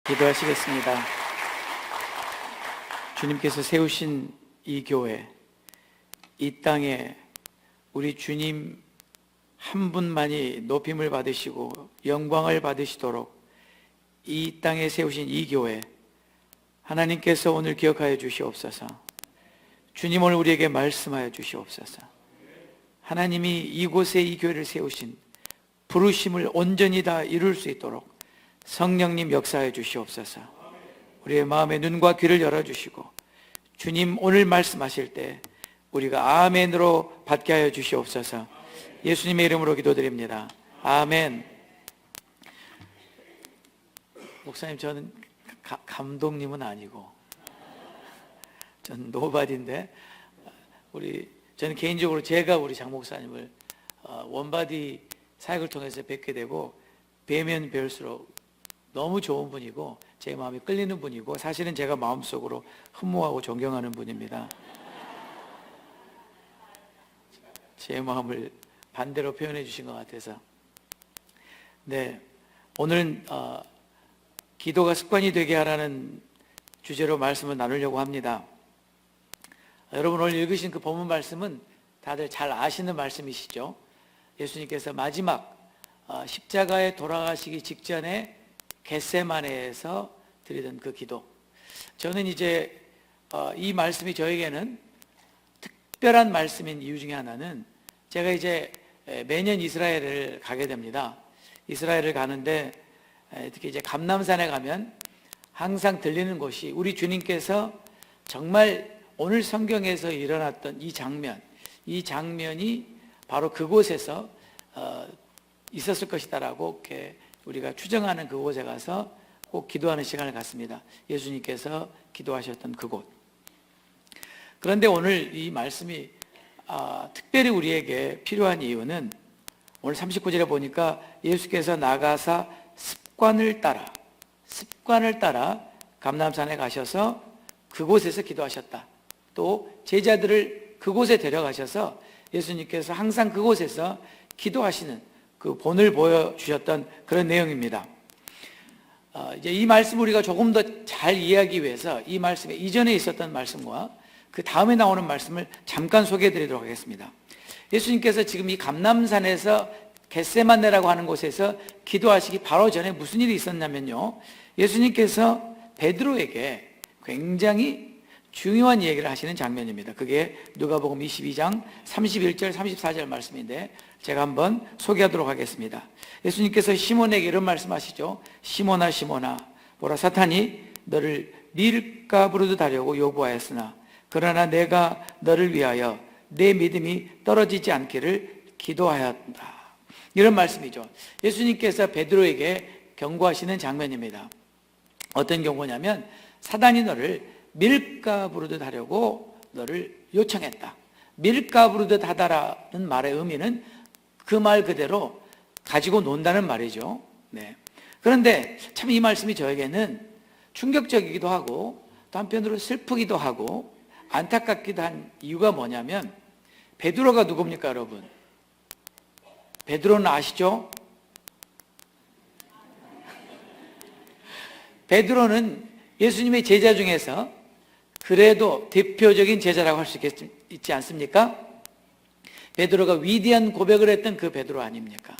기도하시겠습니다. 주님께서 세우신 이 교회, 이 땅에 우리 주님 한 분만이 높임을 받으시고 영광을 받으시도록 이 땅에 세우신 이 교회, 하나님께서 오늘 기억하여 주시옵소서. 주님 오늘 우리에게 말씀하여 주시옵소서. 하나님이 이곳에 이 교회를 세우신 부르심을 온전히 다 이룰 수 있도록 성령님 역사해 주시옵소서. 우리의 마음의 눈과 귀를 열어주시고 주님 오늘 말씀하실 때 우리가 아멘으로 받게 하여 주시옵소서. 예수님의 이름으로 기도드립니다. 아멘. 목사님, 저는 감독님은 아니고 저는 노바디인데 저는 개인적으로 제가 우리 장 목사님을 원바디 사역을 통해서 뵙게 되고 뵈면 뵐수록 너무 좋은 분이고 제 마음이 끌리는 분이고 사실은 제가 마음속으로 흠모하고 존경하는 분입니다. 제 마음을 반대로 표현해 주신 것 같아서. 네, 오늘은 기도가 습관이 되게 하라는 주제로 말씀을 나누려고 합니다. 여러분 오늘 읽으신 그 본문 말씀은 다들 잘 아시는 말씀이시죠. 예수님께서 마지막 십자가에 돌아가시기 직전에 겟세마네에서 드리던 그 기도. 저는 이제 이 말씀이 저에게는 특별한 말씀인 이유 중에 하나는 제가 이제 매년 이스라엘을 가게 됩니다. 이스라엘을 가는데 특히 이제 감람산에 가면 항상 들리는 곳이 우리 주님께서 정말 오늘 성경에서 일어났던 이 장면이 바로 그곳에서 있었을 것이다라고 이렇게 우리가 추정하는 그곳에 가서 꼭 기도하는 시간을 갖습니다. 예수님께서 기도하셨던 그곳. 그런데 오늘 이 말씀이 특별히 우리에게 필요한 이유는 오늘 39절에 보니까 예수께서 나가사 습관을 따라 감람산에 가셔서 그곳에서 기도하셨다. 또 제자들을 그곳에 데려가셔서 예수님께서 항상 그곳에서 기도하시는 그 본을 보여주셨던 그런 내용입니다. 이제 이 말씀 우리가 조금 더 잘 이해하기 위해서 이 말씀에 이전에 있었던 말씀과 그 다음에 나오는 말씀을 잠깐 소개해 드리도록 하겠습니다. 예수님께서 지금 이 감람산에서 겟세마네라고 하는 곳에서 기도하시기 바로 전에 무슨 일이 있었냐면요, 예수님께서 베드로에게 굉장히 중요한 얘기를 하시는 장면입니다. 그게 누가복음 22장 31절 34절 말씀인데 제가 한번 소개하도록 하겠습니다. 예수님께서 시몬에게 이런 말씀하시죠. 시몬아 시몬아, 보라 사탄이 너를 밀가부르듯 하려고 요구하였으나 그러나 내가 너를 위하여 내 믿음이 떨어지지 않기를 기도하였다. 이런 말씀이죠. 예수님께서 베드로에게 경고하시는 장면입니다. 어떤 경고냐면 사단이 너를 밀가부르듯 하려고 너를 요청했다. 밀가부르듯 하다라는 말의 의미는 그 말 그대로 가지고 논다는 말이죠. 네. 그런데 참 이 말씀이 저에게는 충격적이기도 하고 또 한편으로 슬프기도 하고 안타깝기도 한 이유가 뭐냐면 베드로가 누굽니까 여러분? 베드로는 아시죠? 베드로는 예수님의 제자 중에서 그래도 대표적인 제자라고 할 수 있지 않습니까? 베드로가 위대한 고백을 했던 그 베드로 아닙니까?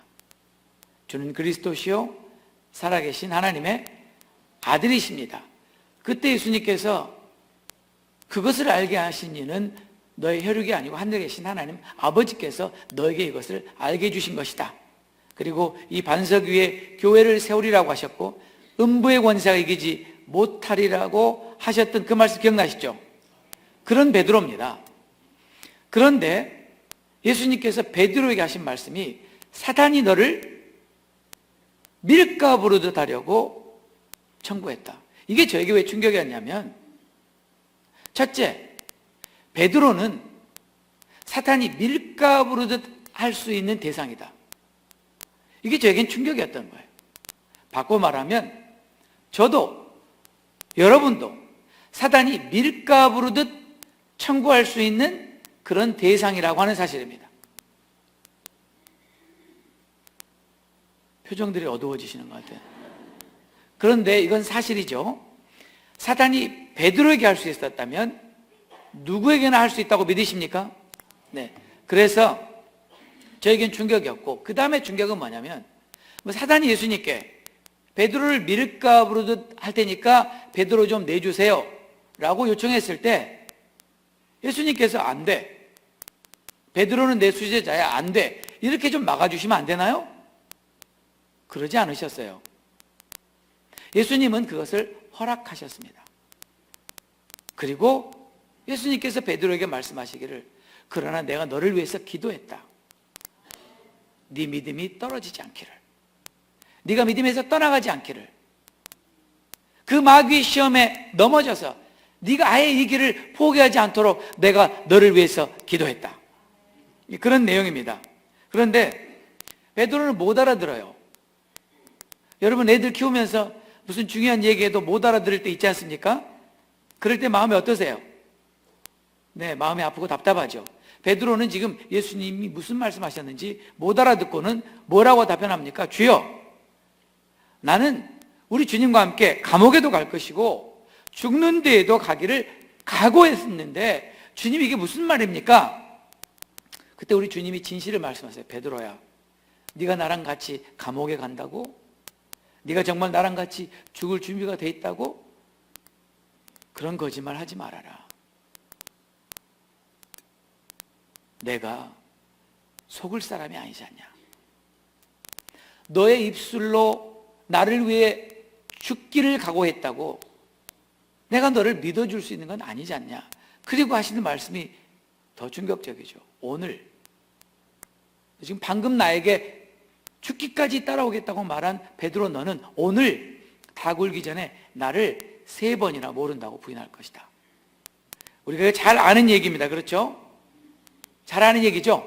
주는 그리스도시요 살아계신 하나님의 아들이십니다. 그때 예수님께서 그것을 알게 하신 이는 너의 혈육이 아니고 하늘에 계신 하나님 아버지께서 너에게 이것을 알게 해주신 것이다. 그리고 이 반석 위에 교회를 세우리라고 하셨고 음부의 권세가 이기지 못하리라고 하셨던 그 말씀 기억나시죠? 그런 베드로입니다. 그런데 예수님께서 베드로에게 하신 말씀이 사단이 너를 밀가부르듯 하려고 청구했다. 이게 저에게 왜 충격이었냐면 첫째, 베드로는 사탄이 밀가부르듯 할 수 있는 대상이다. 이게 저에겐 충격이었던 거예요. 바꿔 말하면 저도 여러분도 사단이 밀가 부르듯 청구할 수 있는 그런 대상이라고 하는 사실입니다. 표정들이 어두워지시는 것 같아요. 그런데 이건 사실이죠. 사단이 베드로에게 할 수 있었다면 누구에게나 할 수 있다고 믿으십니까? 네. 그래서 저에겐 충격이었고, 그 다음에 충격은 뭐냐면, 사단이 예수님께 베드로를 밀가 부르듯 할 테니까 베드로 좀 내주세요 라고 요청했을 때 예수님께서 안 돼, 베드로는 내 수제자야, 안 돼, 이렇게 좀 막아주시면 안 되나요? 그러지 않으셨어요. 예수님은 그것을 허락하셨습니다. 그리고 예수님께서 베드로에게 말씀하시기를, 그러나 내가 너를 위해서 기도했다. 네 믿음이 떨어지지 않기를, 네가 믿음에서 떠나가지 않기를, 그 마귀의 시험에 넘어져서 네가 아예 이 길을 포기하지 않도록 내가 너를 위해서 기도했다. 그런 내용입니다. 그런데 베드로는 못 알아들어요. 여러분, 애들 키우면서 무슨 중요한 얘기해도 못 알아들을 때 있지 않습니까? 그럴 때 마음이 어떠세요? 네, 마음이 아프고 답답하죠. 베드로는 지금 예수님이 무슨 말씀하셨는지 못 알아듣고는 뭐라고 답변합니까? 주여, 나는 우리 주님과 함께 감옥에도 갈 것이고 죽는 데에도 가기를 각오했었는데 주님, 이게 무슨 말입니까? 그때 우리 주님이 진실을 말씀하세요. 베드로야, 네가 나랑 같이 감옥에 간다고? 네가 정말 나랑 같이 죽을 준비가 돼 있다고? 그런 거짓말 하지 말아라. 내가 속을 사람이 아니지 않냐. 너의 입술로 나를 위해 죽기를 각오했다고 내가 너를 믿어줄 수 있는 건 아니지 않냐. 그리고 하시는 말씀이 더 충격적이죠. 오늘, 지금 방금 나에게 죽기까지 따라오겠다고 말한 베드로, 너는 오늘 다 굴기 전에 나를 3번이나 모른다고 부인할 것이다. 우리가 잘 아는 얘기입니다. 그렇죠? 잘 아는 얘기죠?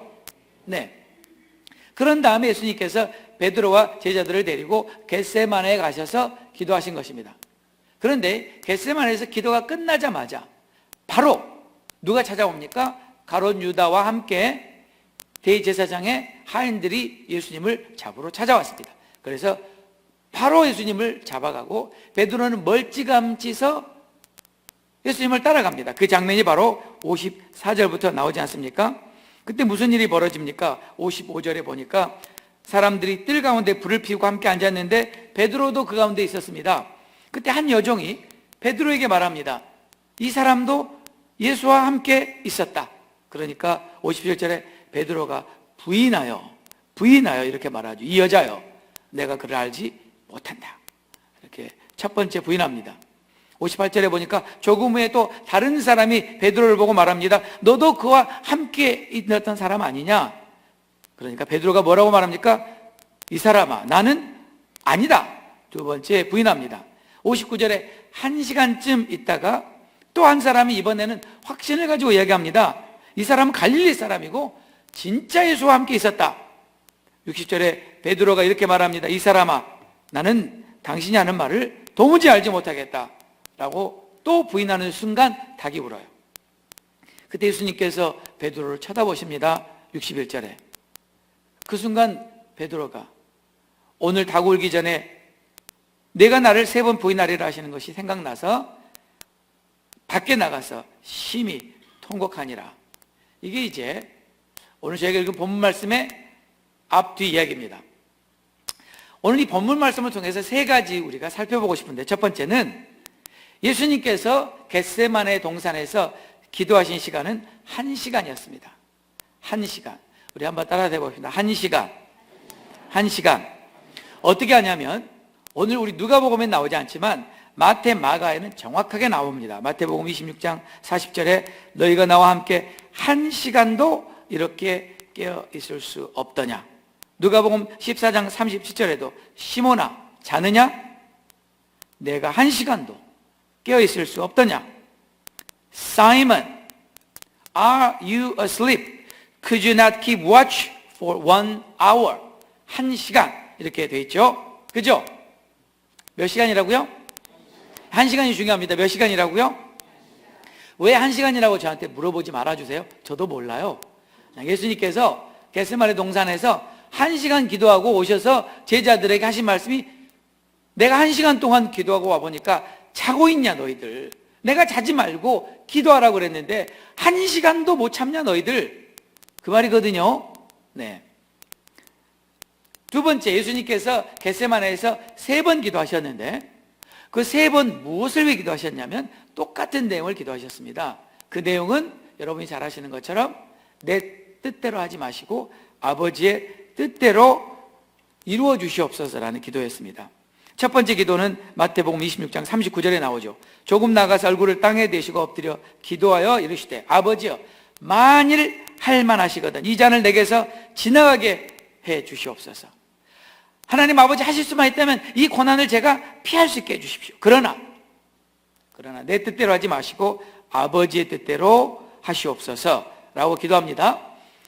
네. 그런 다음에 예수님께서 베드로와 제자들을 데리고 겟세마네에 가셔서 기도하신 것입니다. 그런데 겟세마네에서 기도가 끝나자마자 바로 누가 찾아옵니까? 가롯 유다와 함께 대제사장의 하인들이 예수님을 잡으러 찾아왔습니다. 그래서 바로 예수님을 잡아가고 베드로는 멀찌감치서 예수님을 따라갑니다. 그 장면이 바로 54절부터 나오지 않습니까? 그때 무슨 일이 벌어집니까? 55절에 보니까 사람들이 뜰 가운데 불을 피우고 함께 앉았는데 베드로도 그 가운데 있었습니다. 그때 한 여종이 베드로에게 말합니다. 이 사람도 예수와 함께 있었다. 그러니까 57절에 베드로가 부인하여 이렇게 말하죠. 이 여자여, 내가 그를 알지 못한다. 이렇게 첫 번째 부인합니다. 58절에 보니까 조금 후에 또 다른 사람이 베드로를 보고 말합니다. 너도 그와 함께 있었던 사람 아니냐? 그러니까 베드로가 뭐라고 말합니까? 이 사람아, 나는 아니다. 두 번째 부인합니다. 59절에 1시간쯤 있다가 또 한 사람이 이번에는 확신을 가지고 이야기합니다. 이 사람은 갈릴리 사람이고 진짜 예수와 함께 있었다. 60절에 베드로가 이렇게 말합니다. 이 사람아, 나는 당신이 하는 말을 도무지 알지 못하겠다 라고 또 부인하는 순간 닭이 울어요. 그때 예수님께서 베드로를 쳐다보십니다. 61절에 그 순간 베드로가 오늘 닭 울기 전에 내가 나를 3번 부인하리라 하시는 것이 생각나서 밖에 나가서 심히 통곡하니라. 이게 이제 오늘 저희가 읽은 본문 말씀의 앞뒤 이야기입니다. 오늘 이 본문 말씀을 통해서 3가지 우리가 살펴보고 싶은데, 첫 번째는 예수님께서 겟세마네 동산에서 기도하신 시간은 1시간이었습니다. 1시간. 우리 한번 따라 해봅시다. 1시간. 1시간. 어떻게 하냐면 오늘 우리 누가복음에 나오지 않지만 마태, 마가에는 정확하게 나옵니다. 마태복음 26장 40절에 너희가 나와 함께 1시간도 이렇게 깨어 있을 수 없더냐. 누가복음 14장 37절에도 시몬아, 자느냐? 내가 1시간도 깨어 있을 수 없더냐. Simon, are you asleep? Could you not keep watch for 1 hour? 1시간 이렇게 돼 있죠. 그죠? 몇 시간이라고요? 1시간이 중요합니다. 몇 시간이라고요? 왜 1시간이라고 저한테 물어보지 말아주세요. 저도 몰라요. 예수님께서 겟세마네 동산에서 1시간 기도하고 오셔서 제자들에게 하신 말씀이, 내가 1시간 동안 기도하고 와보니까 자고 있냐 너희들, 내가 자지 말고 기도하라고 그랬는데 1시간도 못 참냐 너희들, 그 말이거든요. 네. 두 번째, 예수님께서 겟세마네에서 3번 기도하셨는데 그 3번 무엇을 위해 기도하셨냐면 똑같은 내용을 기도하셨습니다. 그 내용은 여러분이 잘 아시는 것처럼 내 뜻대로 하지 마시고 아버지의 뜻대로 이루어 주시옵소서라는 기도였습니다. 첫 번째 기도는 마태복음 26장 39절에 나오죠. 조금 나가서 얼굴을 땅에 대시고 엎드려 기도하여 이르시되 아버지여 만일 할만하시거든 이 잔을 내게서 지나가게 해 주시옵소서. 하나님 아버지 하실 수만 있다면 이 고난을 제가 피할 수 있게 해주십시오. 그러나 내 뜻대로 하지 마시고 아버지의 뜻대로 하시옵소서라고 기도합니다.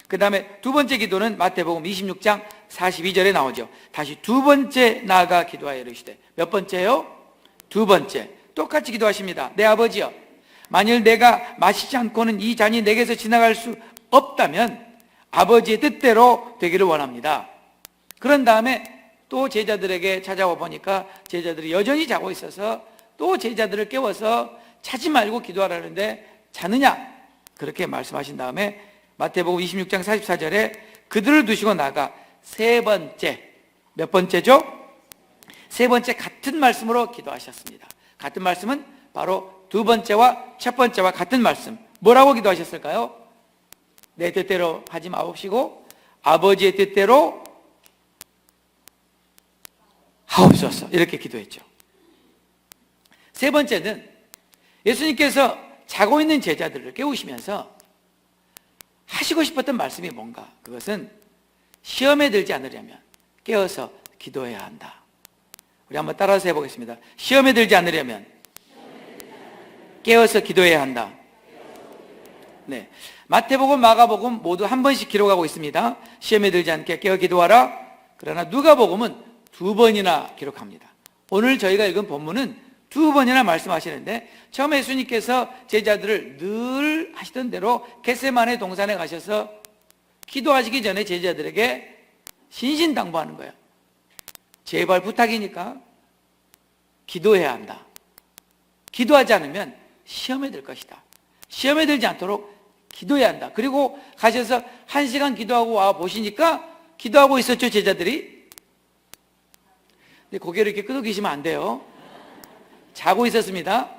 그 다음에 두 번째 기도는 마태복음 26장 42절에 나오죠. 다시 두 번째 나아가 기도하여 이르시되, 몇 번째요? 두 번째. 똑같이 기도하십니다. 내 아버지여 만일 내가 마시지 않고는 이 잔이 내게서 지나갈 수 없다면 아버지의 뜻대로 되기를 원합니다. 그런 다음에 또 제자들에게 찾아와 보니까 제자들이 여전히 자고 있어서 또 제자들을 깨워서 자지 말고 기도하라는데 자느냐? 그렇게 말씀하신 다음에 마태복음 26장 44절에 그들을 두시고 나가 세 번째, 몇 번째죠? 세 번째 같은 말씀으로 기도하셨습니다. 같은 말씀은 바로 두 번째와 첫 번째와 같은 말씀. 뭐라고 기도하셨을까요? 내 뜻대로 하지 마옵시고 아버지의 뜻대로 하옵소서, 이렇게 기도했죠. 세 번째는 예수님께서 자고 있는 제자들을 깨우시면서 하시고 싶었던 말씀이 뭔가, 그것은 시험에 들지 않으려면 깨어서 기도해야 한다. 우리 한번 따라서 해보겠습니다. 시험에 들지 않으려면 깨어서 기도해야 한다. 네, 마태복음, 마가복음 모두 한 번씩 기록하고 있습니다. 시험에 들지 않게 깨어 기도하라. 그러나 누가복음은 2번이나 기록합니다. 오늘 저희가 읽은 본문은 2번이나 말씀하시는데, 처음에 예수님께서 제자들을 늘 하시던 대로 겟세마네 동산에 가셔서 기도하시기 전에 제자들에게 신신당부하는 거예요. 제발 부탁이니까 기도해야 한다. 기도하지 않으면 시험에 들 것이다. 시험에 들지 않도록 기도해야 한다. 그리고 가셔서 1시간 기도하고 와 보시니까 기도하고 있었죠, 제자들이. 근데 고개를 이렇게 끄덕이시면 안 돼요. 자고 있었습니다.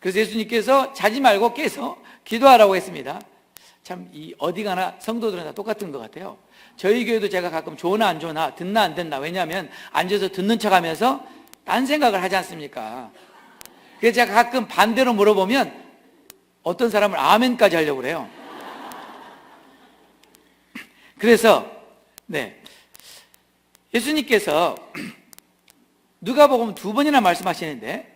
그래서 예수님께서 자지 말고 깨서 기도하라고 했습니다. 참, 어디 가나 성도들은 다 똑같은 것 같아요. 저희 교회도 제가 가끔 좋으나 안 좋으나, 듣나 안 듣나, 왜냐하면 앉아서 듣는 척 하면서 딴 생각을 하지 않습니까? 그래서 제가 가끔 반대로 물어보면 어떤 사람을 아멘까지 하려고 그래요. 그래서 네, 예수님께서 누가복음 2번이나 말씀하시는데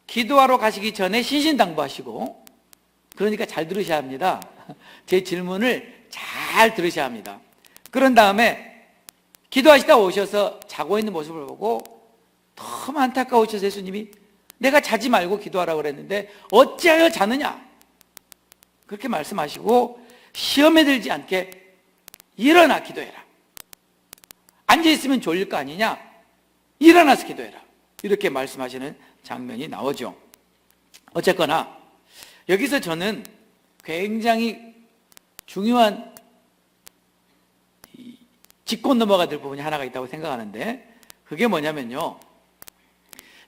기도하러 가시기 전에 신신당부하시고, 그러니까 잘 들으셔야 합니다. 제 질문을 잘 들으셔야 합니다. 그런 다음에 기도하시다 오셔서 자고 있는 모습을 보고 너무 안타까우셔서 예수님이 내가 자지 말고 기도하라고 그랬는데 어찌하여 자느냐, 그렇게 말씀하시고 시험에 들지 않게 일어나 기도해라. 앉아있으면 졸릴 거 아니냐, 일어나서 기도해라, 이렇게 말씀하시는 장면이 나오죠. 어쨌거나 여기서 저는 굉장히 중요한 짚고 넘어가야 될 부분이 하나가 있다고 생각하는데, 그게 뭐냐면요,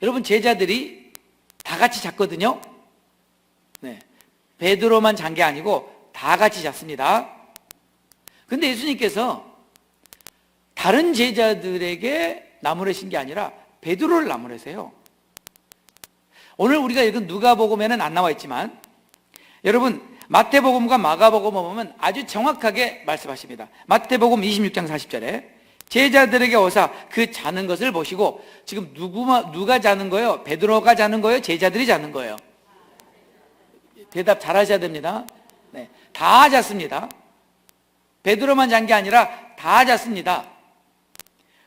여러분 제자들이 다 같이 잤거든요. 네, 베드로만 잔 게 아니고 다 같이 잤습니다. 근데 예수님께서 다른 제자들에게 나무라신 게 아니라 베드로를 나무라세요. 오늘 우리가 읽은 누가복음에는 안 나와 있지만 여러분 마태복음과 마가복음을 보면 아주 정확하게 말씀하십니다. 마태복음 26장 40절에 제자들에게 오사 그 자는 것을 보시고, 지금 누가 자는 거예요? 베드로가 자는 거예요? 제자들이 자는 거예요? 대답 잘 하셔야 됩니다. 네, 다 잤습니다. 베드로만 잔 게 아니라 다 잤습니다.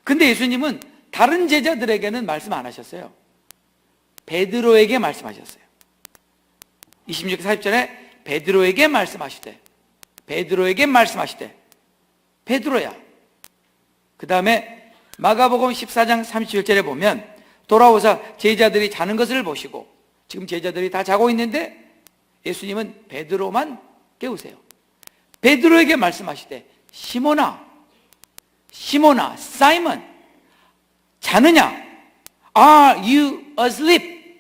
근데 예수님은 다른 제자들에게는 말씀 안 하셨어요. 베드로에게 말씀하셨어요. 26절 40절에 베드로에게 말씀하시되, 베드로에게 말씀하시되, 베드로야. 그 다음에 마가복음 14장 37절에 보면 돌아오사 제자들이 자는 것을 보시고, 지금 제자들이 다 자고 있는데 예수님은 베드로만 깨우세요. 베드로에게 말씀하시되, 시몬아, 시몬아, 사이먼, 자느냐? Are you asleep?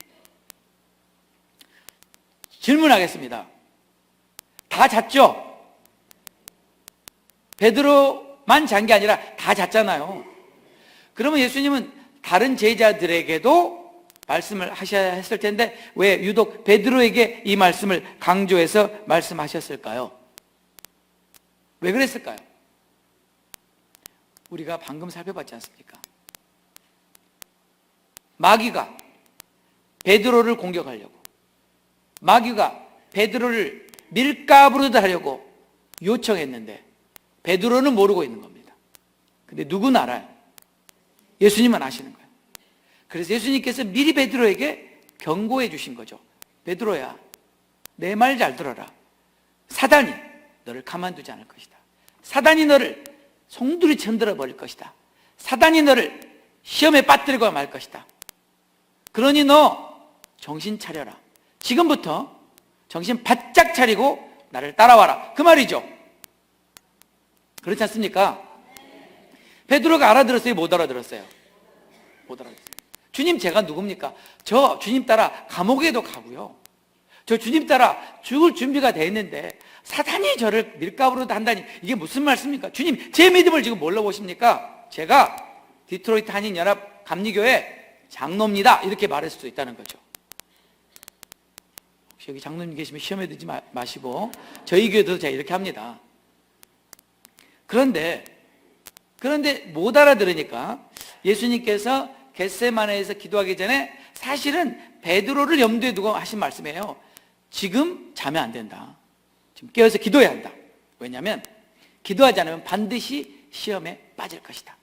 질문하겠습니다. 다 잤죠? 베드로만 잔 게 아니라 다 잤잖아요. 그러면 예수님은 다른 제자들에게도 말씀을 하셔야 했을 텐데 왜 유독 베드로에게 이 말씀을 강조해서 말씀하셨을까요? 왜 그랬을까요? 우리가 방금 살펴봤지 않습니까? 마귀가 베드로를 공격하려고, 마귀가 베드로를 밀가부르듯 하려고 요청했는데 베드로는 모르고 있는 겁니다. 근데 누구는 알아요? 예수님은 아시는 거예요. 그래서 예수님께서 미리 베드로에게 경고해 주신 거죠. 베드로야, 내 말 잘 들어라. 사단이 너를 가만두지 않을 것이다. 사단이 너를 송두리 쳐들어 버릴 것이다. 사단이 너를 시험에 빠뜨리고 말 것이다. 그러니 너 정신 차려라. 지금부터 정신 바짝 차리고 나를 따라와라. 그 말이죠. 그렇지 않습니까? 베드로가 알아들었어요? 못 알아들었어요? 못 알아들었어요. 주님, 제가 누굽니까? 저 주님 따라 감옥에도 가고요, 저 주님 따라 죽을 준비가 돼 있는데 사단이 저를 밀가부르듯 한다니 이게 무슨 말씀입니까? 주님, 제 믿음을 지금 뭘로 보십니까? 제가 디트로이트 한인연합 감리교회 장로입니다, 이렇게 말할 수도 있다는 거죠. 혹시 여기 장로님 계시면 시험에 들지 마시고, 저희 교회도 제가 이렇게 합니다. 그런데 못 알아들으니까 예수님께서 겟세마네에서 기도하기 전에 사실은 베드로를 염두에 두고 하신 말씀이에요. 지금 자면 안 된다. 지금 깨어서 기도해야 한다. 왜냐하면 기도하지 않으면 반드시 시험에 빠질 것이다.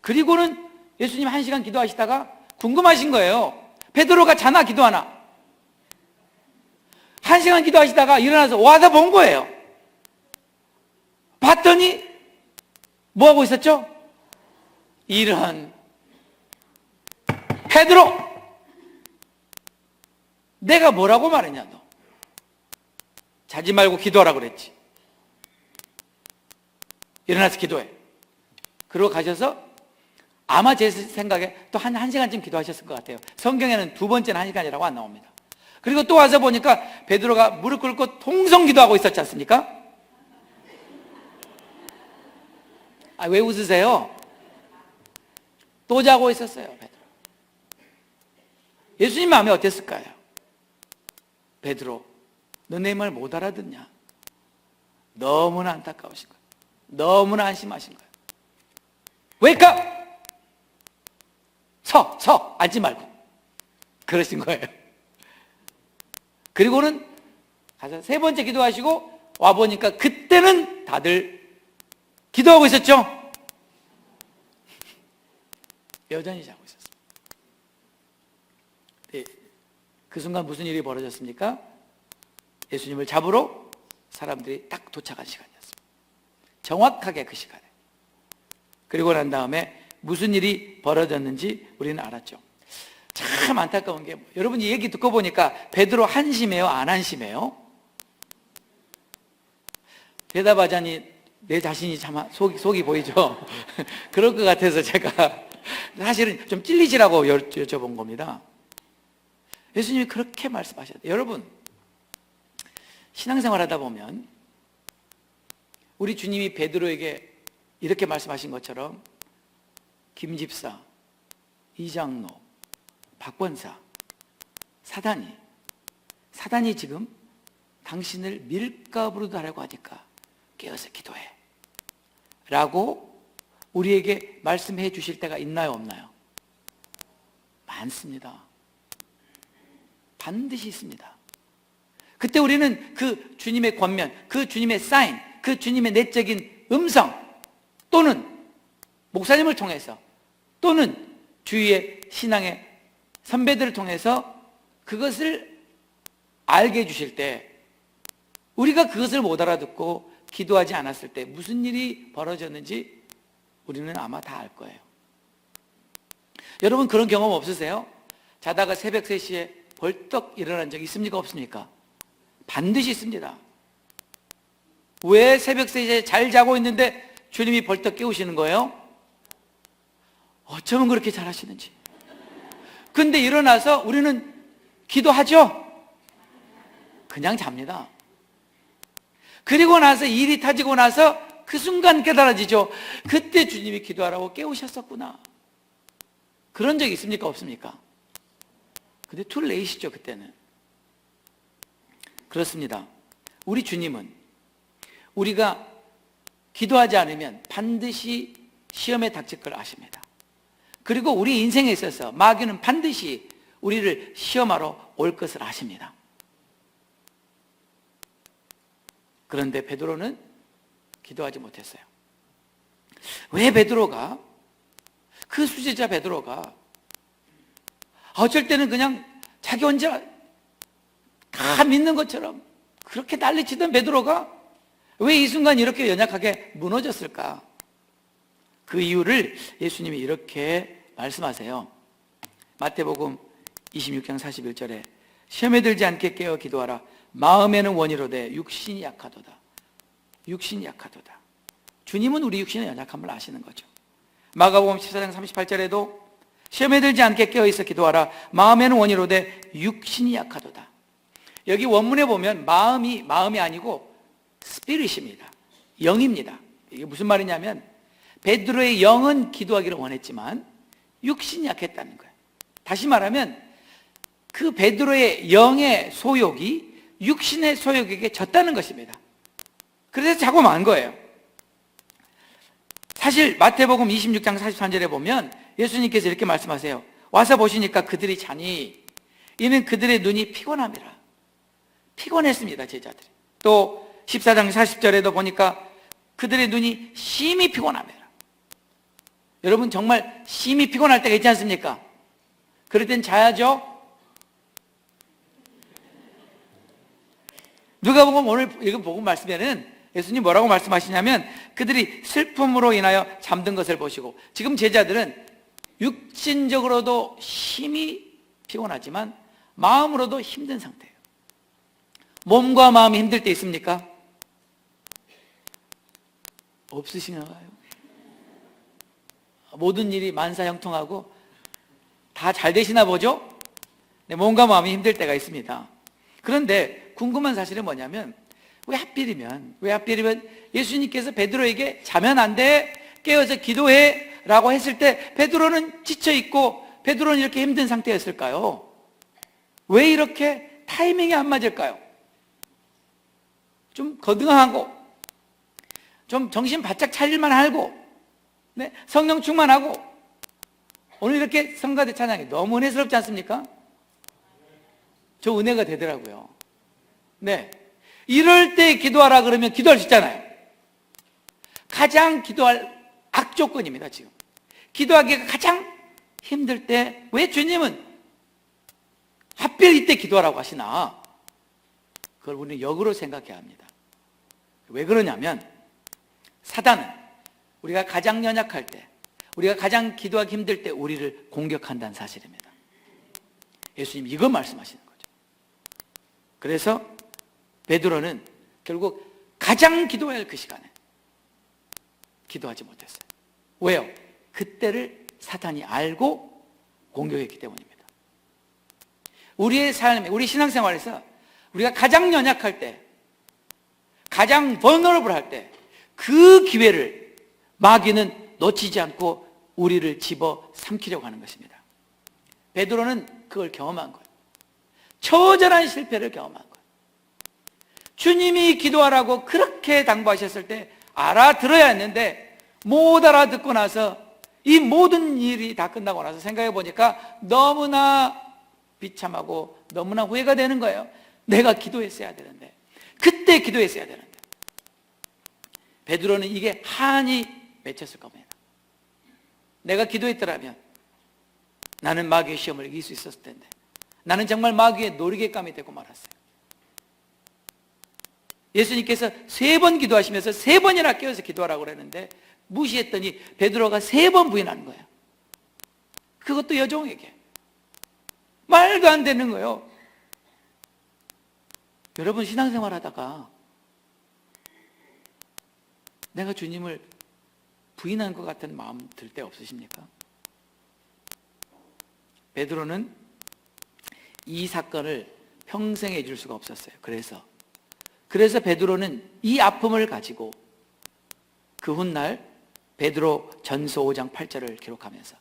그리고는 예수님 1시간 기도하시다가 궁금하신 거예요. 베드로가 자나 기도하나? 1시간 기도하시다가 일어나서 와서 본 거예요. 봤더니 뭐하고 있었죠? 이런, 베드로, 내가 뭐라고 말했냐? 너 자지 말고 기도하라 그랬지. 일어나서 기도해. 그러고 가셔서 아마 제 생각에 또 한 시간쯤 기도하셨을 것 같아요. 성경에는 두 번째는 1시간이라고 안 나옵니다. 그리고 또 와서 보니까 베드로가 무릎 꿇고 통성 기도하고 있었지 않습니까? 왜 웃으세요? 또 자고 있었어요, 베드로. 예수님 마음이 어땠을까요? 베드로, 너 내 말 못 알아듣냐? 너무나 안타까우신 거예요. 너무나 안심하신 거예요. Wake up! 서! 앉지 말고. 그러신 거예요. 그리고는 가서 세 번째 기도하시고 와보니까 그때는 다들 기도하고 있었죠? 여전히 자고 있었습니다. 네, 그 순간 무슨 일이 벌어졌습니까? 예수님을 잡으러 사람들이 딱 도착한 시간이었습니다. 정확하게 그 시간에. 그리고 난 다음에 무슨 일이 벌어졌는지 우리는 알았죠. 참 안타까운 게, 여러분 이 얘기 듣고 보니까 베드로 한심해요? 안 한심해요? 대답하자니 내 자신이 참 속이 보이죠? 그럴 것 같아서 제가 사실은 좀 찔리시라고 여쭤본 겁니다. 예수님이 그렇게 말씀하셨어요. 여러분, 신앙생활 하다 보면 우리 주님이 베드로에게 이렇게 말씀하신 것처럼 김집사, 이장로, 박권사, 사단이 지금 당신을 밀가부르듯 하려고 하니까 깨어서 기도해 라고 우리에게 말씀해 주실 때가 있나요, 없나요? 많습니다. 반드시 있습니다. 그때 우리는 그 주님의 권면, 그 주님의 사인, 그 주님의 내적인 음성, 또는 목사님을 통해서, 또는 주위의 신앙의 선배들을 통해서 그것을 알게 해주실 때, 우리가 그것을 못 알아듣고 기도하지 않았을 때 무슨 일이 벌어졌는지 우리는 아마 다 알 거예요. 여러분 그런 경험 없으세요? 자다가 새벽 3시에 벌떡 일어난 적 있습니까? 없습니까? 반드시 있습니다. 왜 새벽 3시에 잘 자고 있는데 주님이 벌떡 깨우시는 거예요? 어쩌면 그렇게 잘하시는지. 근데 일어나서 우리는 기도하죠? 그냥 잡니다. 그리고 나서 일이 터지고 나서 그 순간 깨달아지죠. 그때 주님이 기도하라고 깨우셨었구나. 그런 적 있습니까? 없습니까? 근데 too late이죠, 그때는. 그렇습니다. 우리 주님은 우리가 기도하지 않으면 반드시 시험에 닥칠 걸 아십니다. 그리고 우리 인생에 있어서 마귀는 반드시 우리를 시험하러 올 것을 아십니다. 그런데 베드로는 기도하지 못했어요. 왜 베드로가, 그 수제자 베드로가 어쩔 때는 그냥 자기 혼자 다 믿는 것처럼 그렇게 난리치던 베드로가 왜 이 순간 이렇게 연약하게 무너졌을까? 그 이유를 예수님이 이렇게 말씀하세요. 마태복음 26장 41절에 시험에 들지 않게 깨어 기도하라. 마음에는 원이로되 육신이 약하도다. 육신이 약하도다. 주님은 우리 육신의 연약함을 아시는 거죠. 마가복음 14장 38절에도 시험에 들지 않게 깨어 있어 기도하라. 마음에는 원이로되 육신이 약하도다. 여기 원문에 보면 마음이 아니고 스피릿입니다. 영입니다. 이게 무슨 말이냐면 베드로의 영은 기도하기를 원했지만 육신이 약했다는 거예요. 다시 말하면 그 베드로의 영의 소욕이 육신의 소욕에게 졌다는 것입니다. 그래서 자고 만 거예요. 사실 마태복음 26장 43절에 보면 예수님께서 이렇게 말씀하세요. 와서 보시니까 그들이 자니 이는 그들의 눈이 피곤함이라. 피곤했습니다, 제자들이. 또 14장 40절에도 보니까 그들의 눈이 심히 피곤함이라. 여러분 정말 심히 피곤할 때가 있지 않습니까? 그럴 땐 자야죠. 누가복음 오늘 읽은 복음 말씀에는 예수님 뭐라고 말씀하시냐면 그들이 슬픔으로 인하여 잠든 것을 보시고, 지금 제자들은 육신적으로도 심히 피곤하지만 마음으로도 힘든 상태예요. 몸과 마음이 힘들 때 있습니까? 없으신가 봐요. 모든 일이 만사형통하고 다 잘 되시나 보죠? 네, 몸과 마음이 힘들 때가 있습니다. 그런데 궁금한 사실은 뭐냐면 왜 하필이면 예수님께서 베드로에게 자면 안 돼, 깨어서 기도해 라고 했을 때 베드로는 지쳐있고 베드로는 이렇게 힘든 상태였을까요? 왜 이렇게 타이밍이 안 맞을까요? 좀 거듭하고 좀 정신 바짝 차릴만 하고, 네, 성령 충만하고. 오늘 이렇게 성가대 찬양이 너무 은혜스럽지 않습니까? 저 은혜가 되더라고요. 네, 이럴 때 기도하라 그러면 기도할 수 있잖아요. 가장 기도할 악조건입니다. 지금 기도하기가 가장 힘들 때 왜 주님은 하필 이때 기도하라고 하시나? 그걸 우리는 역으로 생각해야 합니다. 왜 그러냐면 사단은 우리가 가장 연약할 때, 우리가 가장 기도하기 힘들 때 우리를 공격한다는 사실입니다. 예수님 이거 말씀하시는 거죠. 그래서 베드로는 결국 가장 기도해야 할 그 시간에 기도하지 못했어요. 왜요? 그때를 사탄이 알고 공격했기 때문입니다. 우리의 삶에, 우리 신앙생활에서 우리가 가장 연약할 때, 가장 vulnerable 할 때 그 기회를 마귀는 놓치지 않고 우리를 집어 삼키려고 하는 것입니다. 베드로는 그걸 경험한 거예요. 처절한 실패를 경험한 거예요. 주님이 기도하라고 그렇게 당부하셨을 때 알아들어야 했는데 못 알아듣고 나서 이 모든 일이 다 끝나고 나서 생각해 보니까 너무나 비참하고 너무나 후회가 되는 거예요. 내가 기도했어야 되는데, 그때 기도했어야 되는데. 베드로는 이게 한이 맺혔을 겁니다. 내가 기도했더라면 나는 마귀의 시험을 이길 수 있었을 텐데, 나는 정말 마귀의 놀이개감이 되고 말았어요. 예수님께서 3번 기도하시면서 3번이나 깨어서 기도하라고 그랬는데 무시했더니 베드로가 3번 부인하는 거예요. 그것도 여종에게. 말도 안 되는 거예요. 여러분, 신앙생활 하다가 내가 주님을 부인한 것 같은 마음 들 때 없으십니까? 베드로는 이 사건을 평생 잊을 수가 없었어요. 그래서 베드로는 이 아픔을 가지고 그 훗날 베드로 전서 5장 8절을 기록하면서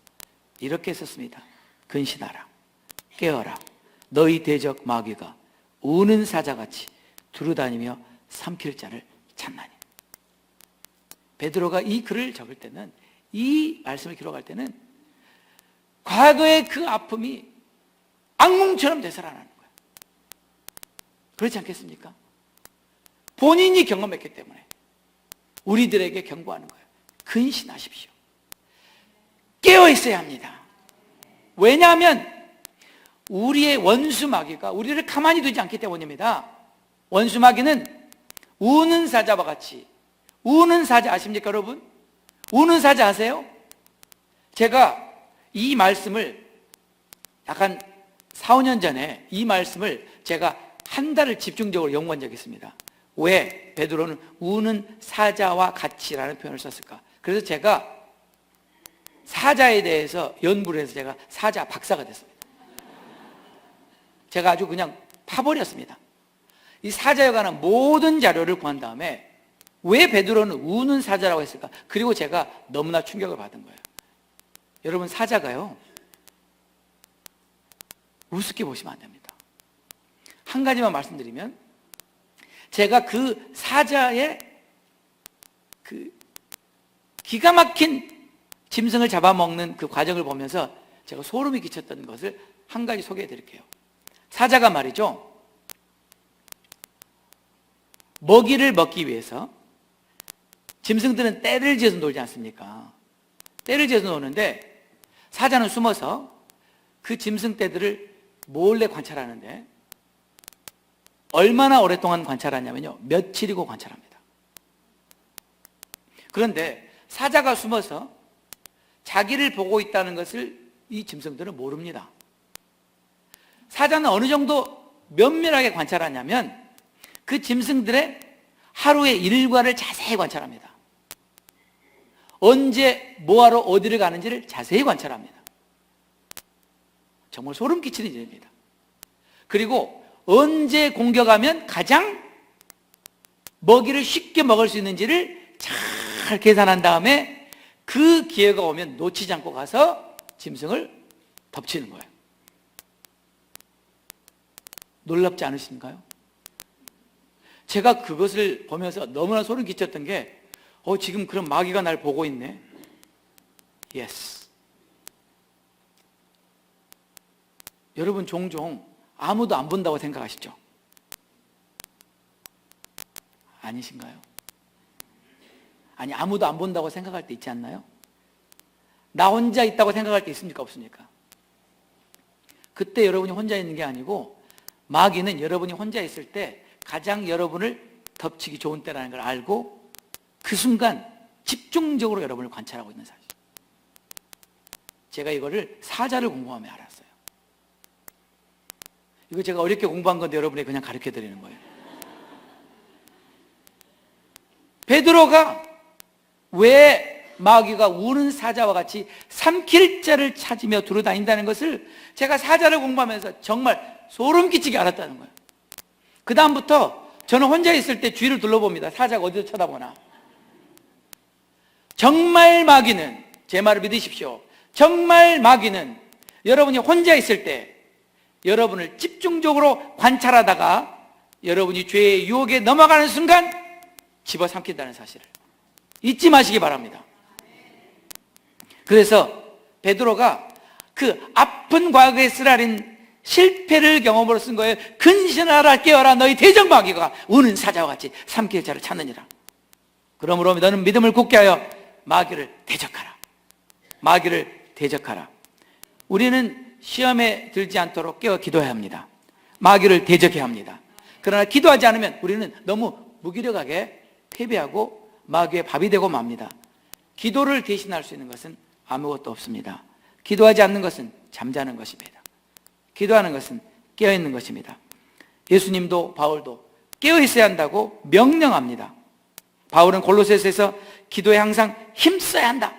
이렇게 썼습니다. 근신하라, 깨어라, 너희 대적 마귀가 우는 사자같이 두루다니며 삼킬 자를 찾나니. 베드로가 이 글을 적을 때는, 이 말씀을 기록할 때는 과거의 그 아픔이 악몽처럼 되살아나는 거예요. 그렇지 않겠습니까? 본인이 경험했기 때문에 우리들에게 경고하는 거예요. 근신하십시오. 깨어 있어야 합니다. 왜냐하면 우리의 원수 마귀가 우리를 가만히 두지 않기 때문입니다. 원수 마귀는 우는 사자와 같이, 우는 사자 아십니까 여러분? 우는 사자 아세요? 제가 이 말씀을 약간 4, 5년 전에 이 말씀을 제가 한 달을 집중적으로 연구한 적이 있습니다. 왜 베드로는 우는 사자와 같이라는 표현을 썼을까? 그래서 제가 사자에 대해서 연구를 해서 제가 사자 박사가 됐습니다. 제가 아주 그냥 파버렸습니다. 이 사자에 관한 모든 자료를 구한 다음에 왜 베드로는 우는 사자라고 했을까? 그리고 제가 너무나 충격을 받은 거예요. 여러분, 사자가요, 우습게 보시면 안 됩니다. 한 가지만 말씀드리면, 제가 그 사자의 그 기가 막힌 짐승을 잡아먹는 그 과정을 보면서 제가 소름이 끼쳤던 것을 한 가지 소개해 드릴게요. 사자가 말이죠, 먹이를 먹기 위해서 짐승들은 떼를 지어서 놀지 않습니까? 떼를 지어서 노는데 사자는 숨어서 그 짐승 떼들을 몰래 관찰하는데 얼마나 오랫동안 관찰하냐면요, 며칠이고 관찰합니다. 그런데 사자가 숨어서 자기를 보고 있다는 것을 이 짐승들은 모릅니다. 사자는 어느 정도 면밀하게 관찰하냐면 그 짐승들의 하루의 일과를 자세히 관찰합니다. 언제 뭐하러 어디를 가는지를 자세히 관찰합니다. 정말 소름 끼치는 일입니다. 그리고 언제 공격하면 가장 먹이를 쉽게 먹을 수 있는지를 잘 계산한 다음에 그 기회가 오면 놓치지 않고 가서 짐승을 덮치는 거예요. 놀랍지 않으신가요? 제가 그것을 보면서 너무나 소름 끼쳤던 게 지금 그런 마귀가 날 보고 있네. Yes. 여러분, 종종 아무도 안 본다고 생각하시죠? 아니신가요? 아니, 아무도 안 본다고 생각할 때 있지 않나요? 나 혼자 있다고 생각할 때 있습니까? 없습니까? 그때 여러분이 혼자 있는 게 아니고 마귀는 여러분이 혼자 있을 때 가장 여러분을 덮치기 좋은 때라는 걸 알고 그 순간 집중적으로 여러분을 관찰하고 있는 사실. 제가 이거를 사자를 공부하며 알았어요. 이거 제가 어렵게 공부한 건데 여러분에게 그냥 가르쳐 드리는 거예요. 베드로가 왜 마귀가 우는 사자와 같이 삼킬 자를 찾으며 두루다닌다는 것을 제가 사자를 공부하면서 정말 소름 끼치게 알았다는 거예요. 그 다음부터 저는 혼자 있을 때 주위를 둘러봅니다. 사자가 어디서 쳐다보나. 정말 마귀는, 제 말을 믿으십시오, 정말 마귀는 여러분이 혼자 있을 때 여러분을 집중적으로 관찰하다가 여러분이 죄의 유혹에 넘어가는 순간 집어삼킨다는 사실을 잊지 마시기 바랍니다. 그래서 베드로가 그 아픈 과거의 쓰라린 실패를 경험으로 쓴 거예요. 근신하라, 깨어라, 너희 대적 마귀가 우는 사자와 같이 삼킬 자를 찾느니라. 그러므로 너는 믿음을 굳게 하여 마귀를 대적하라. 마귀를 대적하라. 우리는 시험에 들지 않도록 깨어 기도해야 합니다. 마귀를 대적해야 합니다. 그러나 기도하지 않으면 우리는 너무 무기력하게 패배하고 마귀의 밥이 되고 맙니다. 기도를 대신할 수 있는 것은 아무것도 없습니다. 기도하지 않는 것은 잠자는 것입니다. 기도하는 것은 깨어있는 것입니다. 예수님도 바울도 깨어있어야 한다고 명령합니다. 바울은 골로새서에서 기도에 항상 힘써야 한다.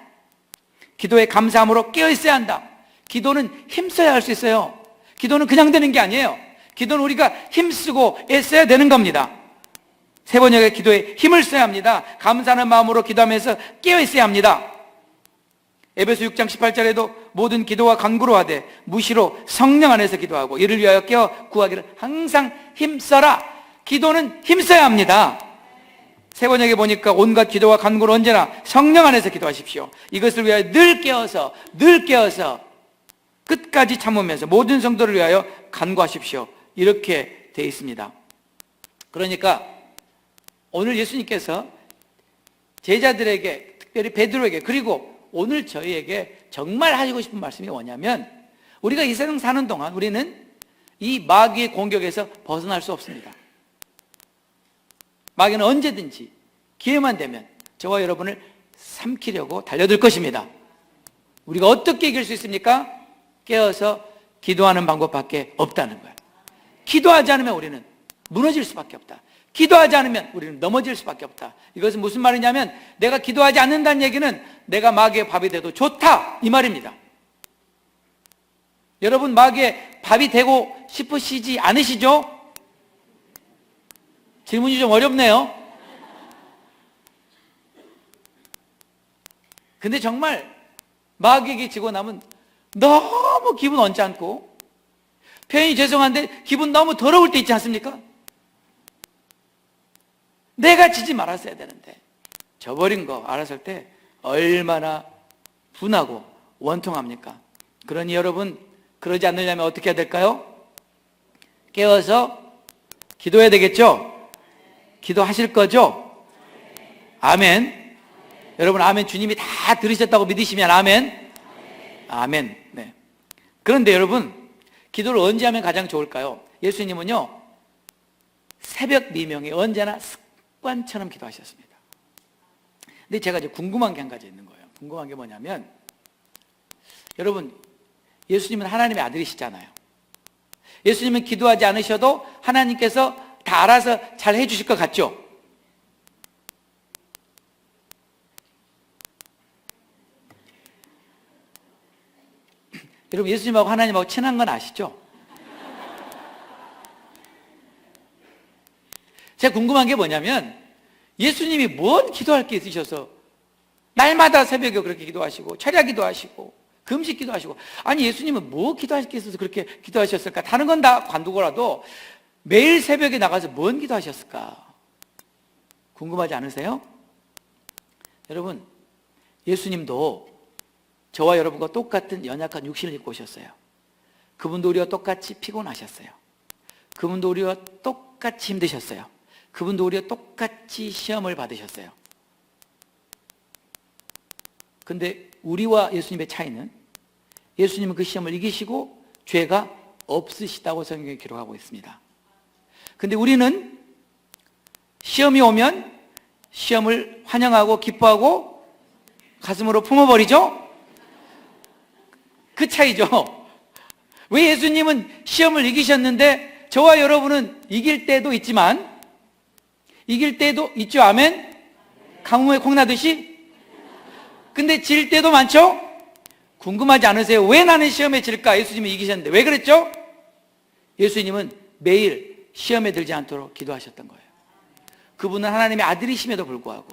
기도에 감사함으로 깨어있어야 한다. 기도는 힘써야 할 수 있어요. 기도는 그냥 되는 게 아니에요. 기도는 우리가 힘쓰고 애써야 되는 겁니다. 세 번역의 기도에 힘을 써야 합니다. 감사하는 마음으로 기도하면서 깨어있어야 합니다. 에베소 6장 18절에도 모든 기도와 간구로 하되 무시로 성령 안에서 기도하고 이를 위하여 깨어 구하기를 항상 힘써라. 기도는 힘써야 합니다. 세 번역에 보니까 온갖 기도와 간구로 언제나 성령 안에서 기도하십시오. 이것을 위하여 늘 깨어서 끝까지 참으면서 모든 성도를 위하여 간구하십시오. 이렇게 되어 있습니다. 그러니까 오늘 예수님께서 제자들에게, 특별히 베드로에게, 그리고 오늘 저희에게 정말 하시고 싶은 말씀이 뭐냐면, 우리가 이 세상 사는 동안 우리는 이 마귀의 공격에서 벗어날 수 없습니다. 마귀는 언제든지 기회만 되면 저와 여러분을 삼키려고 달려들 것입니다. 우리가 어떻게 이길 수 있습니까? 깨어서 기도하는 방법밖에 없다는 거예요. 기도하지 않으면 우리는 무너질 수밖에 없다. 기도하지 않으면 우리는 넘어질 수밖에 없다. 이것은 무슨 말이냐면, 내가 기도하지 않는다는 얘기는 내가 마귀의 밥이 돼도 좋다, 이 말입니다. 여러분, 마귀의 밥이 되고 싶으시지 않으시죠? 질문이 좀 어렵네요. 근데 정말 마귀에게 지고 나면 너무 기분 언짢고, 표현이 죄송한데 기분 너무 더러울 때 있지 않습니까? 내가 지지 말았어야 되는데 져버린 거 알았을 때 얼마나 분하고 원통합니까? 그러니 여러분, 그러지 않으려면 어떻게 해야 될까요? 깨어서 기도해야 되겠죠? 기도하실 거죠? 아멘. 여러분, 아멘. 주님이 다 들으셨다고 믿으시면 아멘. 아멘. 네. 그런데 여러분, 기도를 언제 하면 가장 좋을까요? 예수님은요, 새벽 미명에 언제나 습관처럼 기도하셨습니다. 근데 제가 이제 궁금한 게 한 가지 있는 거예요. 궁금한 게 뭐냐면, 여러분, 예수님은 하나님의 아들이시잖아요. 예수님은 기도하지 않으셔도 하나님께서 다 알아서 잘 해주실 것 같죠? 여러분, 예수님하고 하나님하고 친한 건 아시죠? 제가 궁금한 게 뭐냐면, 예수님이 뭔 기도할 게 있으셔서 날마다 새벽에 그렇게 기도하시고 철야 기도하시고 금식 기도하시고, 아니 예수님은 뭐 기도할 게 있어서 그렇게 기도하셨을까? 다른 건 다 관두고라도 매일 새벽에 나가서 뭔 기도하셨을까? 궁금하지 않으세요? 여러분, 예수님도 저와 여러분과 똑같은 연약한 육신을 입고 오셨어요. 그분도 우리와 똑같이 피곤하셨어요. 그분도 우리와 똑같이 힘드셨어요. 그분도 우리와 똑같이 시험을 받으셨어요. 근데 우리와 예수님의 차이는, 예수님은 그 시험을 이기시고 죄가 없으시다고 성경에 기록하고 있습니다. 근데 우리는 시험이 오면 시험을 환영하고 기뻐하고 가슴으로 품어버리죠? 그 차이죠. 왜 예수님은 시험을 이기셨는데 저와 여러분은 이길 때도 있지만 이길 때도 있죠? 아멘? 가뭄에 콩나듯이? 근데 질 때도 많죠? 궁금하지 않으세요? 왜 나는 시험에 질까? 예수님이 이기셨는데 왜 그랬죠? 예수님은 매일 시험에 들지 않도록 기도하셨던 거예요. 그분은 하나님의 아들이심에도 불구하고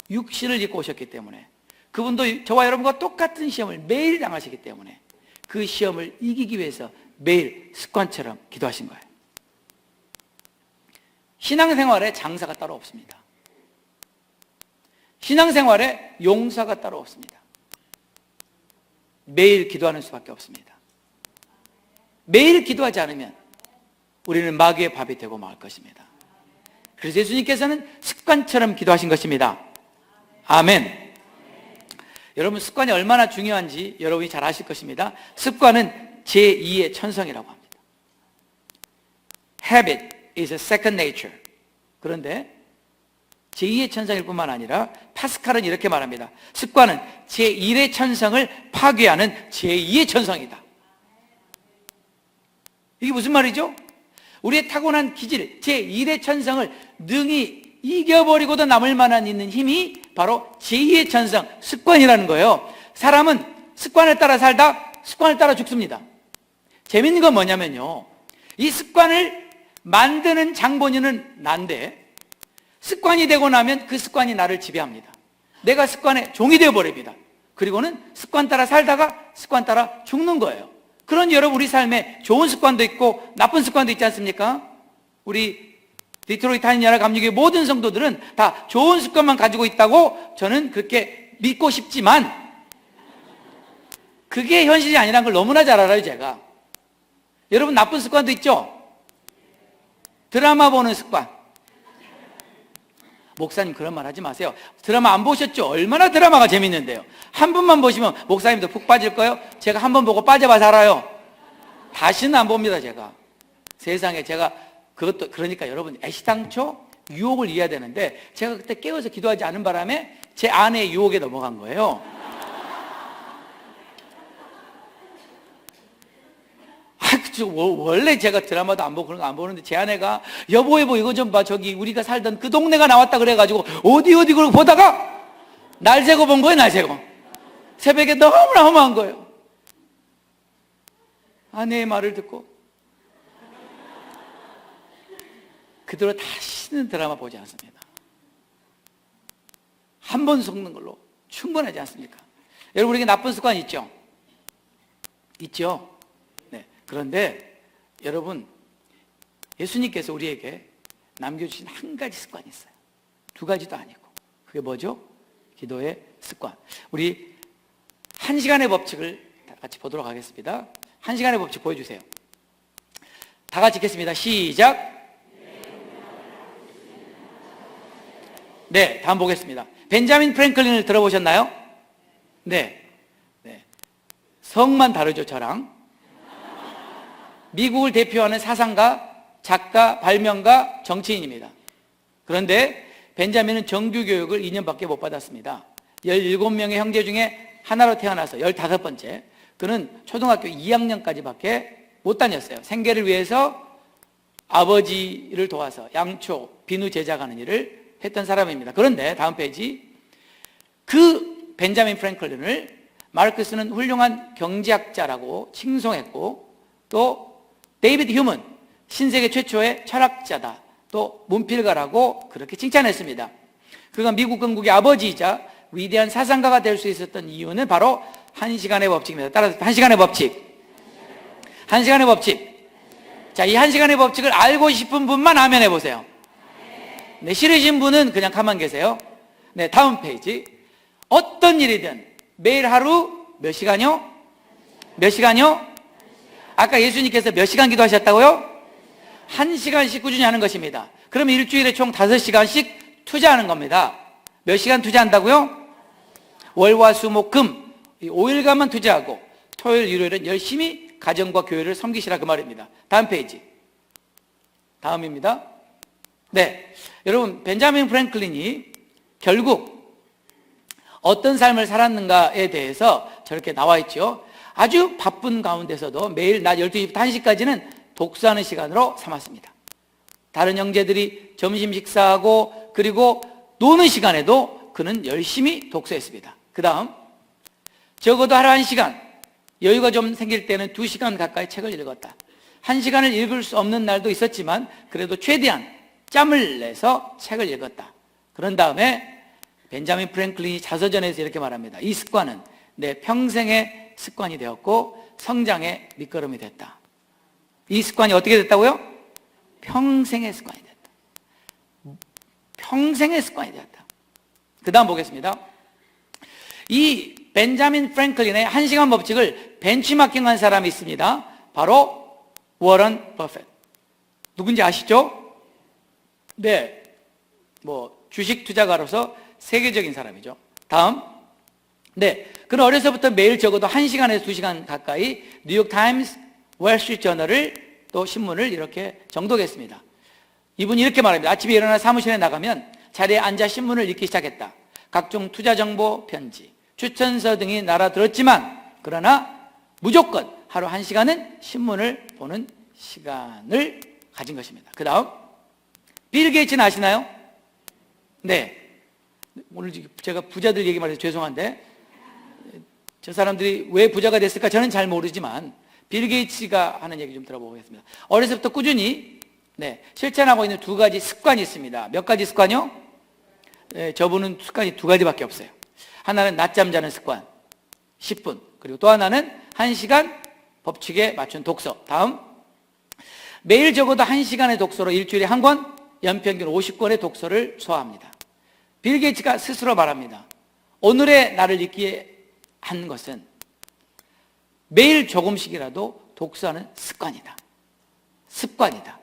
육신을 입고 오셨기 때문에, 그분도 저와 여러분과 똑같은 시험을 매일 당하시기 때문에 그 시험을 이기기 위해서 매일 습관처럼 기도하신 거예요. 신앙생활에 장사가 따로 없습니다. 신앙생활에 용사가 따로 없습니다. 매일 기도하는 수밖에 없습니다. 매일 기도하지 않으면 우리는 마귀의 밥이 되고 말 것입니다. 그래서 예수님께서는 습관처럼 기도하신 것입니다. 아멘. 여러분, 습관이 얼마나 중요한지 여러분이 잘 아실 것입니다. 습관은 제2의 천성이라고 합니다. Habit is a second nature. 그런데 제2의 천성일 뿐만 아니라 파스칼은 이렇게 말합니다. 습관은 제1의 천성을 파괴하는 제2의 천성이다. 이게 무슨 말이죠? 우리의 타고난 기질, 제1의 천성을 능히 이겨버리고도 남을 만한 있는 힘이 바로 제2의 천성, 습관이라는 거예요. 사람은 습관을 따라 살다 습관을 따라 죽습니다. 재밌는 건 뭐냐면요, 이 습관을 만드는 장본인은 난데 습관이 되고 나면 그 습관이 나를 지배합니다. 내가 습관의 종이 되어버립니다. 그리고는 습관 따라 살다가 습관 따라 죽는 거예요. 그런 여러분, 우리 삶에 좋은 습관도 있고 나쁜 습관도 있지 않습니까? 우리 디트로이트 한인연합 감리교회 모든 성도들은 다 좋은 습관만 가지고 있다고 저는 그렇게 믿고 싶지만 그게 현실이 아니라는 걸 너무나 잘 알아요, 제가. 여러분, 나쁜 습관도 있죠? 드라마 보는 습관. 목사님, 그런 말 하지 마세요. 드라마 안 보셨죠? 얼마나 드라마가 재밌는데요. 한 번만 보시면 목사님도 푹 빠질 거예요. 제가 한 번 보고 빠져봐 살아요. 다시는 안 봅니다, 제가. 세상에, 제가 그것도, 그러니까 여러분, 애시당초 유혹을 이해해야 되는데 제가 그때 깨어서 기도하지 않은 바람에 제 아내의 유혹에 넘어간 거예요. 원래 제가 드라마도 안 보고 그런 거 안 보는데 제 아내가 여보 이거 좀 봐, 저기 우리가 살던 그 동네가 나왔다 그래가지고 어디 그걸 보다가 날 새고 본 거예요. 날 새고 새벽에 너무나 허무한 거예요. 아내의 말을 듣고 그대로 다시는 드라마 보지 않습니다. 한 번 속는 걸로 충분하지 않습니까? 여러분, 우리에게 나쁜 습관 있죠? 있죠? 그런데 여러분, 예수님께서 우리에게 남겨주신 한 가지 습관이 있어요. 두 가지도 아니고. 그게 뭐죠? 기도의 습관. 우리 1시간의 법칙을 다 같이 보도록 하겠습니다. 1시간의 법칙 보여주세요. 다 같이 읽겠습니다. 시작. 네, 다음 보겠습니다. 벤자민 프랭클린을 들어보셨나요? 네. 성만 다르죠, 저랑. 미국을 대표하는 사상가, 작가, 발명가, 정치인입니다. 그런데 벤자민은 정규교육을 2년밖에 못 받았습니다. 17명의 형제 중에 하나로 태어나서 15번째. 그는 초등학교 2학년까지밖에 못 다녔어요. 생계를 위해서 아버지를 도와서 양초, 비누 제작하는 일을 했던 사람입니다. 그런데 다음 페이지, 그 벤자민 프랭클린을 마르크스는 훌륭한 경제학자라고 칭송했고, 또 데이비드 휴먼, 신세계 최초의 철학자다, 또 문필가라고 그렇게 칭찬했습니다. 그가 미국 건국의 아버지이자 위대한 사상가가 될 수 있었던 이유는 바로 1시간의 법칙입니다. 따라서 1시간의 법칙. 1시간의 법칙. 자, 이 1시간의 법칙을 알고 싶은 분만 아멘 해보세요. 네, 싫으신 분은 그냥 가만 계세요. 네, 다음 페이지. 어떤 일이든 매일 하루 몇 시간요? 몇 시간요? 아까 예수님께서 몇 시간 기도하셨다고요? 1시간씩 꾸준히 하는 것입니다. 그러면 일주일에 총 5시간씩 투자하는 겁니다. 몇 시간 투자한다고요? 월, 화, 수, 목, 금 5일간만 투자하고 토요일, 일요일은 열심히 가정과 교회를 섬기시라, 그 말입니다. 다음 페이지. 다음입니다. 네, 여러분, 벤자민 프랭클린이 결국 어떤 삶을 살았는가에 대해서 저렇게 나와 있죠. 아주 바쁜 가운데서도 매일 낮 12시부터 1시까지는 독서하는 시간으로 삼았습니다. 다른 형제들이 점심 식사하고 그리고 노는 시간에도 그는 열심히 독서했습니다. 그 다음, 적어도 하루 1시간, 여유가 좀 생길 때는 2시간 가까이 책을 읽었다. 1시간을 읽을 수 없는 날도 있었지만 그래도 최대한 짬을 내서 책을 읽었다. 그런 다음에 벤자민 프랭클린이 자서전에서 이렇게 말합니다. 이 습관은 내 평생의 습관이 되었고 성장의 밑거름이 됐다. 이 습관이 어떻게 됐다고요? 평생의 습관이 됐다. 평생의 습관이 되었다. 그 다음 보겠습니다. 이 벤자민 프랭클린의 1시간 법칙을 벤치마킹한 사람이 있습니다. 바로 워런 버핏. 누군지 아시죠? 네, 주식 투자가로서 세계적인 사람이죠. 다음, 네, 그는 어려서부터 매일 적어도 1시간에서 2시간 가까이 뉴욕 타임스, 월스트리트 저널을 또 신문을 이렇게 정독했습니다. 이분이 이렇게 말합니다. 아침에 일어나 사무실에 나가면 자리에 앉아 신문을 읽기 시작했다. 각종 투자 정보 편지, 추천서 등이 날아들었지만 그러나 무조건 하루 1시간은 신문을 보는 시간을 가진 것입니다. 그 다음 빌 게이츠는 아시나요? 네, 오늘 제가 부자들 얘기 말해서 죄송한데 저 사람들이 왜 부자가 됐을까 저는 잘 모르지만 빌 게이츠가 하는 얘기 좀 들어보겠습니다. 어려서부터 꾸준히 실천하고 있는 2가지 습관이 있습니다. 몇 가지 습관이요? 저분은 습관이 2가지밖에 없어요. 하나는 낮잠 자는 습관 10분, 그리고 또 하나는 1시간 법칙에 맞춘 독서. 다음, 매일 적어도 1시간의 독서로 일주일에 1권, 연평균 50권의 독서를 소화합니다. 빌 게이츠가 스스로 말합니다. 오늘의 나를 있기에 한 것은 매일 조금씩이라도 독서하는 습관이다. 습관이다.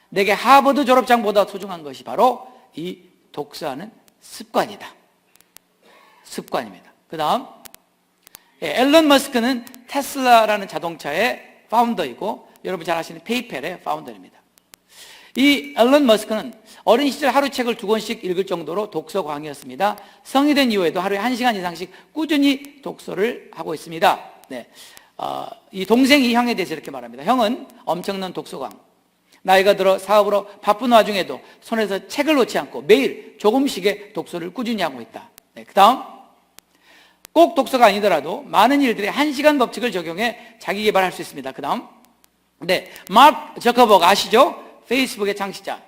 내게 하버드 졸업장보다 소중한 것이 바로 이 독서하는 습관이다. 습관입니다. 그 다음, 앨런 머스크는 테슬라라는 자동차의 파운더이고 여러분 잘 아시는 페이펠의 파운더입니다. 이 앨런 머스크는 어린 시절 하루 책을 2권씩 읽을 정도로 독서 광이었습니다. 성이 된 이후에도 하루에 1시간 이상씩 꾸준히 독서를 하고 있습니다. 이 동생이 형에 대해서 이렇게 말합니다. 형은 엄청난 독서광. 나이가 들어 사업으로 바쁜 와중에도 손에서 책을 놓지 않고 매일 조금씩의 독서를 꾸준히 하고 있다. 그 다음, 꼭 독서가 아니더라도 많은 일들에 1시간 법칙을 적용해 자기 개발할 수 있습니다. 그 다음, 마크 저커버그 아시죠? 페이스북의 창시자.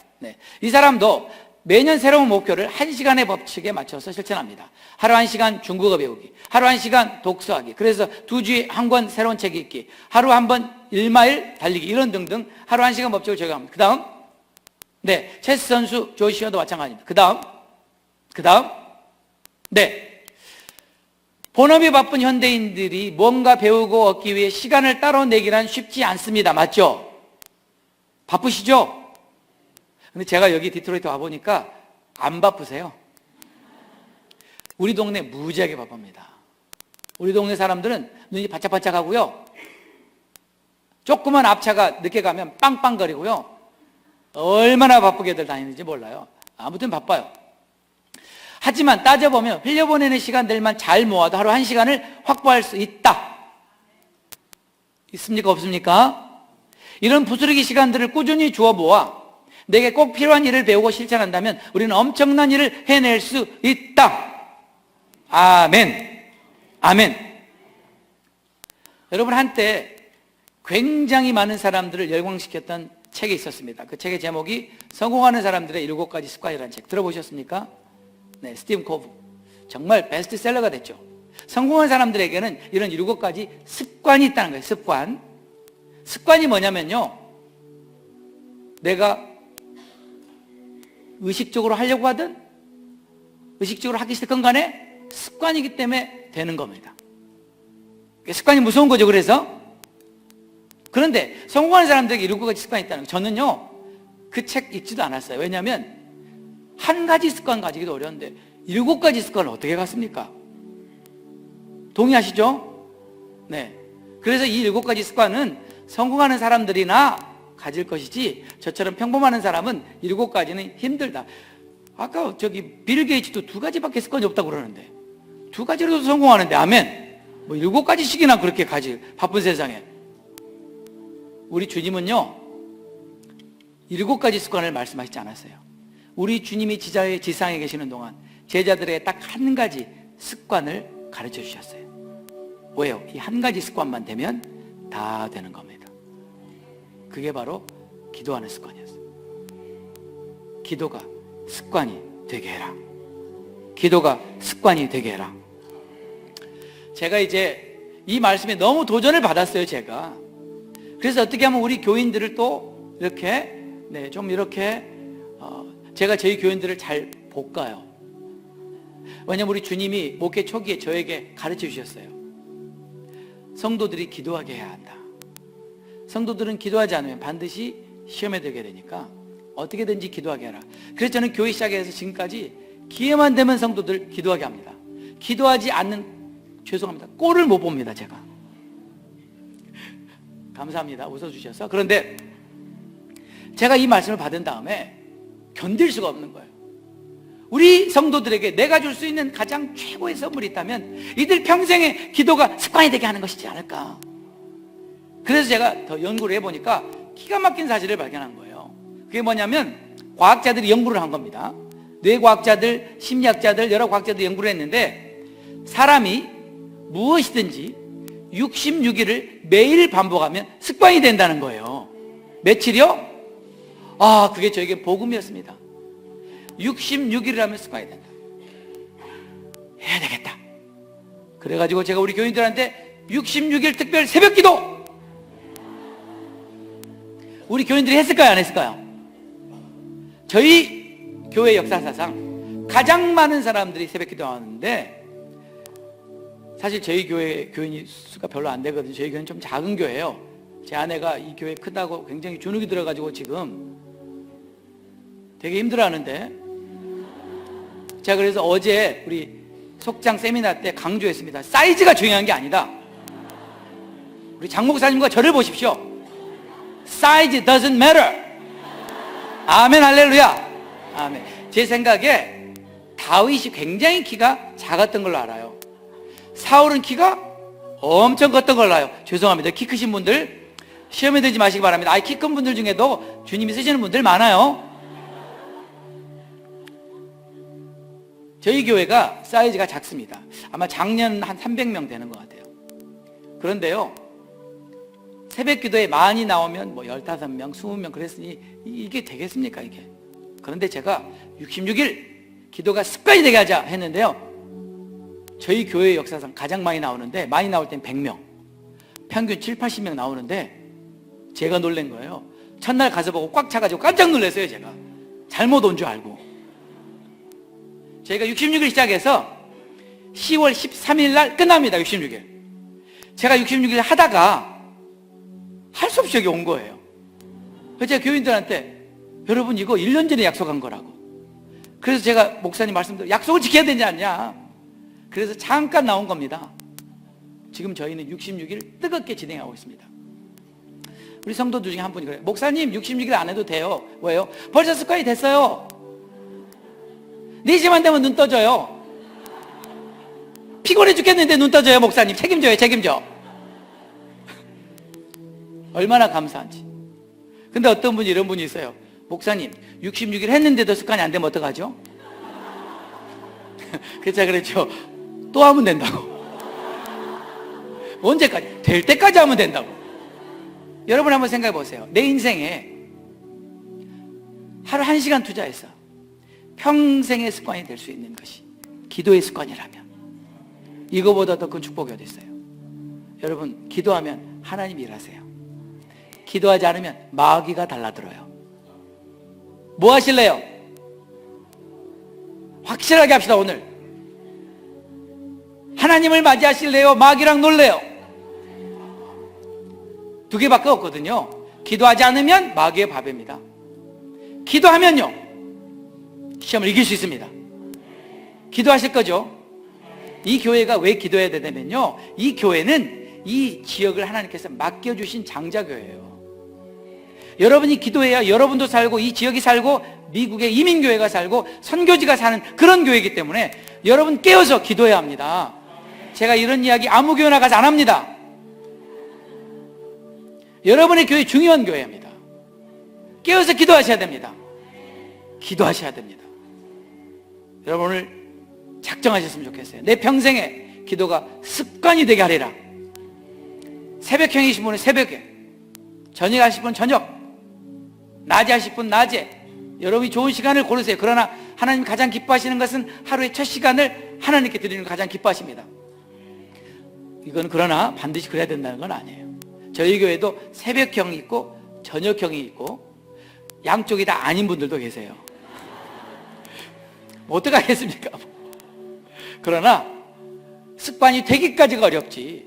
이 사람도 매년 새로운 목표를 1시간의 법칙에 맞춰서 실천합니다. 하루 1시간 중국어 배우기, 하루 1시간 독서하기, 그래서 2주에 1권 새로운 책 읽기, 하루 1번 1마일 달리기, 이런 등등 하루 1시간 법칙을 적용합니다. 그 다음, 체스 선수 조시어도 마찬가지입니다. 그 다음, 본업이 바쁜 현대인들이 뭔가 배우고 얻기 위해 시간을 따로 내기란 쉽지 않습니다. 맞죠? 바쁘시죠? 근데 제가 여기 디트로이트 와보니까 안 바쁘세요. 우리 동네 무지하게 바쁩니다. 우리 동네 사람들은 눈이 바짝바짝하고요, 조그만 앞차가 늦게 가면 빵빵거리고요, 얼마나 바쁘게들 다니는지 몰라요. 아무튼 바빠요. 하지만 따져보면 흘려보내는 시간들만 잘 모아도 하루 1시간을 확보할 수 있다. 있습니까? 없습니까? 이런 부스러기 시간들을 꾸준히 주워 모아 내게 꼭 필요한 일을 배우고 실천한다면 우리는 엄청난 일을 해낼 수 있다. 아멘. 아멘. 여러분, 한때 굉장히 많은 사람들을 열광시켰던 책이 있었습니다. 그 책의 제목이 성공하는 사람들의 7가지 습관이라는 책 들어보셨습니까? 스티븐 코브. 정말 베스트셀러가 됐죠. 성공한 사람들에게는 이런 7가지 습관이 있다는 거예요. 습관이 뭐냐면요, 내가 의식적으로 하려고 하든 의식적으로 하기 싫건 간에 습관이기 때문에 되는 겁니다. 습관이 무서운 거죠. 그런데 성공하는 사람들에게 7가지 습관이 있다는 거예요. 저는요, 그 책 읽지도 않았어요. 왜냐하면 한 가지 습관 가지기도 어려운데 7가지 습관을 어떻게 갖습니까? 동의하시죠? 그래서 이 7가지 습관은 성공하는 사람들이나 가질 것이지 저처럼 평범한 사람은 7가지는 힘들다. 아까 빌 게이츠도 2가지밖에 습관이 없다고 그러는데 2가지로도 성공하는데, 아멘. 7가지씩이나 그렇게 가지, 바쁜 세상에. 우리 주님은요 7가지 습관을 말씀하시지 않았어요. 우리 주님이 지상에 계시는 동안 제자들에게 딱 한 가지 습관을 가르쳐 주셨어요. 왜요? 이 한 가지 습관만 되면 다 되는 겁니다. 그게 바로 기도하는 습관이었어요. 기도가 습관이 되게 해라. 기도가 습관이 되게 해라. 제가 이제 이 말씀에 너무 도전을 받았어요, 제가. 그래서 어떻게 하면 우리 교인들을 또 이렇게 제가 저희 교인들을 잘 볶아요. 왜냐면 우리 주님이 목회 초기에 저에게 가르쳐 주셨어요. 성도들이 기도하게 해야 한다. 성도들은 기도하지 않으면 반드시 시험에 들게 되니까 어떻게든지 기도하게 해라. 그래서 저는 교회 시작해서 지금까지 기회만 되면 성도들 기도하게 합니다. 기도하지 않는 죄송합니다. 꼴을 못 봅니다, 제가. 감사합니다. 웃어주셔서. 그런데 제가 이 말씀을 받은 다음에 견딜 수가 없는 거예요. 우리 성도들에게 내가 줄 수 있는 가장 최고의 선물이 있다면 이들 평생의 기도가 습관이 되게 하는 것이지 않을까. 그래서 제가 더 연구를 해보니까 기가 막힌 사실을 발견한 거예요. 그게 뭐냐면 과학자들이 연구를 한 겁니다. 뇌과학자들, 심리학자들, 여러 과학자들이 연구를 했는데 사람이 무엇이든지 66일을 매일 반복하면 습관이 된다는 거예요. 며칠이요? 그게 저에게 복음이었습니다. 66일을 하면 습관이 된다. 해야 되겠다. 그래가지고 제가 우리 교인들한테 66일 특별 새벽 기도! 우리 교인들이 했을까요? 안 했을까요? 저희 교회 역사사상 가장 많은 사람들이 새벽 기도 하는데, 사실 저희 교회 교인 수가 별로 안 되거든요. 저희 교회는 좀 작은 교회예요. 제 아내가 이 교회 크다고 굉장히 주눅이 들어가지고 지금 되게 힘들어하는데, 제가 그래서 어제 우리 속장 세미나 때 강조했습니다. 사이즈가 중요한 게 아니다. 우리 장 목사님과 저를 보십시오. Size doesn't matter. 아멘, 할렐루야. 아멘. 제 생각에 다윗이 굉장히 키가 작았던 걸로 알아요. 사울은 키가 엄청 컸던 걸로 알아요. 죄송합니다. 키 크신 분들 시험에 들지 마시기 바랍니다. 키 큰 분들 중에도 주님이 쓰시는 분들 많아요. 저희 교회가 사이즈가 작습니다. 아마 작년 한 300명 되는 것 같아요. 그런데요, 새벽 기도에 많이 나오면 15명, 20명 그랬으니 이게 되겠습니까, 이게? 그런데 제가 66일 기도가 습관이 되게 하자 했는데요, 저희 교회 역사상 가장 많이 나오는데, 많이 나올 땐 100명, 평균 7, 80명 나오는데 제가 놀란 거예요. 첫날 가서 보고 꽉 차가지고 깜짝 놀랐어요. 제가 잘못 온 줄 알고. 저희가 66일 시작해서 10월 13일 날 끝납니다. 66일. 제가 66일 하다가 할 수 없이 여기 온 거예요. 그래서 제가 교인들한테 여러분 이거 1년 전에 약속한 거라고. 그래서 제가 목사님 말씀대로 약속을 지켜야 되지 않냐. 그래서 잠깐 나온 겁니다. 지금 저희는 66일 뜨겁게 진행하고 있습니다. 우리 성도들 중에 한 분이 그래요. 목사님 66일 안 해도 돼요. 왜요? 벌써 습관이 됐어요. 4시만 되면 눈 떠져요. 피곤해 죽겠는데 눈 떠져요. 목사님 책임져요. 책임져. 얼마나 감사한지. 근데 어떤 분이 이런 분이 있어요. 목사님 66일 했는데도 습관이 안 되면 어떡하죠? 그래서 제가 그랬죠. 또 하면 된다고. 언제까지? 될 때까지 하면 된다고. 여러분 한번 생각해 보세요. 내 인생에 하루 1시간 투자해서 평생의 습관이 될 수 있는 것이 기도의 습관이라면 이거보다 더 큰 축복이 어디 있어요? 여러분 기도하면 하나님 일하세요. 기도하지 않으면 마귀가 달라들어요. 뭐 하실래요? 확실하게 합시다. 오늘 하나님을 맞이하실래요? 마귀랑 놀래요? 두 개밖에 없거든요. 기도하지 않으면 마귀의 밥입니다. 기도하면요 시험을 이길 수 있습니다. 기도하실 거죠? 이 교회가 왜 기도해야 되냐면요, 이 교회는 이 지역을 하나님께서 맡겨주신 장자교회예요. 여러분이 기도해야 여러분도 살고 이 지역이 살고 미국의 이민교회가 살고 선교지가 사는 그런 교회이기 때문에 여러분 깨어서 기도해야 합니다. 제가 이런 이야기 아무 교회나 가서 안 합니다. 여러분의 교회 중요한 교회입니다. 깨어서 기도하셔야 됩니다. 기도하셔야 됩니다. 여러분 오늘 작정하셨으면 좋겠어요. 내 평생에 기도가 습관이 되게 하리라. 새벽형이신 분은 새벽에, 저녁 하실 분은 저녁, 낮에 하실 분은 낮에, 여러분이 좋은 시간을 고르세요. 그러나 하나님 가장 기뻐하시는 것은 하루의 첫 시간을 하나님께 드리는 걸 가장 기뻐하십니다. 이건 그러나 반드시 그래야 된다는 건 아니에요. 저희 교회도 새벽형이 있고 저녁형이 있고 양쪽이 다 아닌 분들도 계세요. 뭐 어떡하겠습니까? 그러나 습관이 되기까지가 어렵지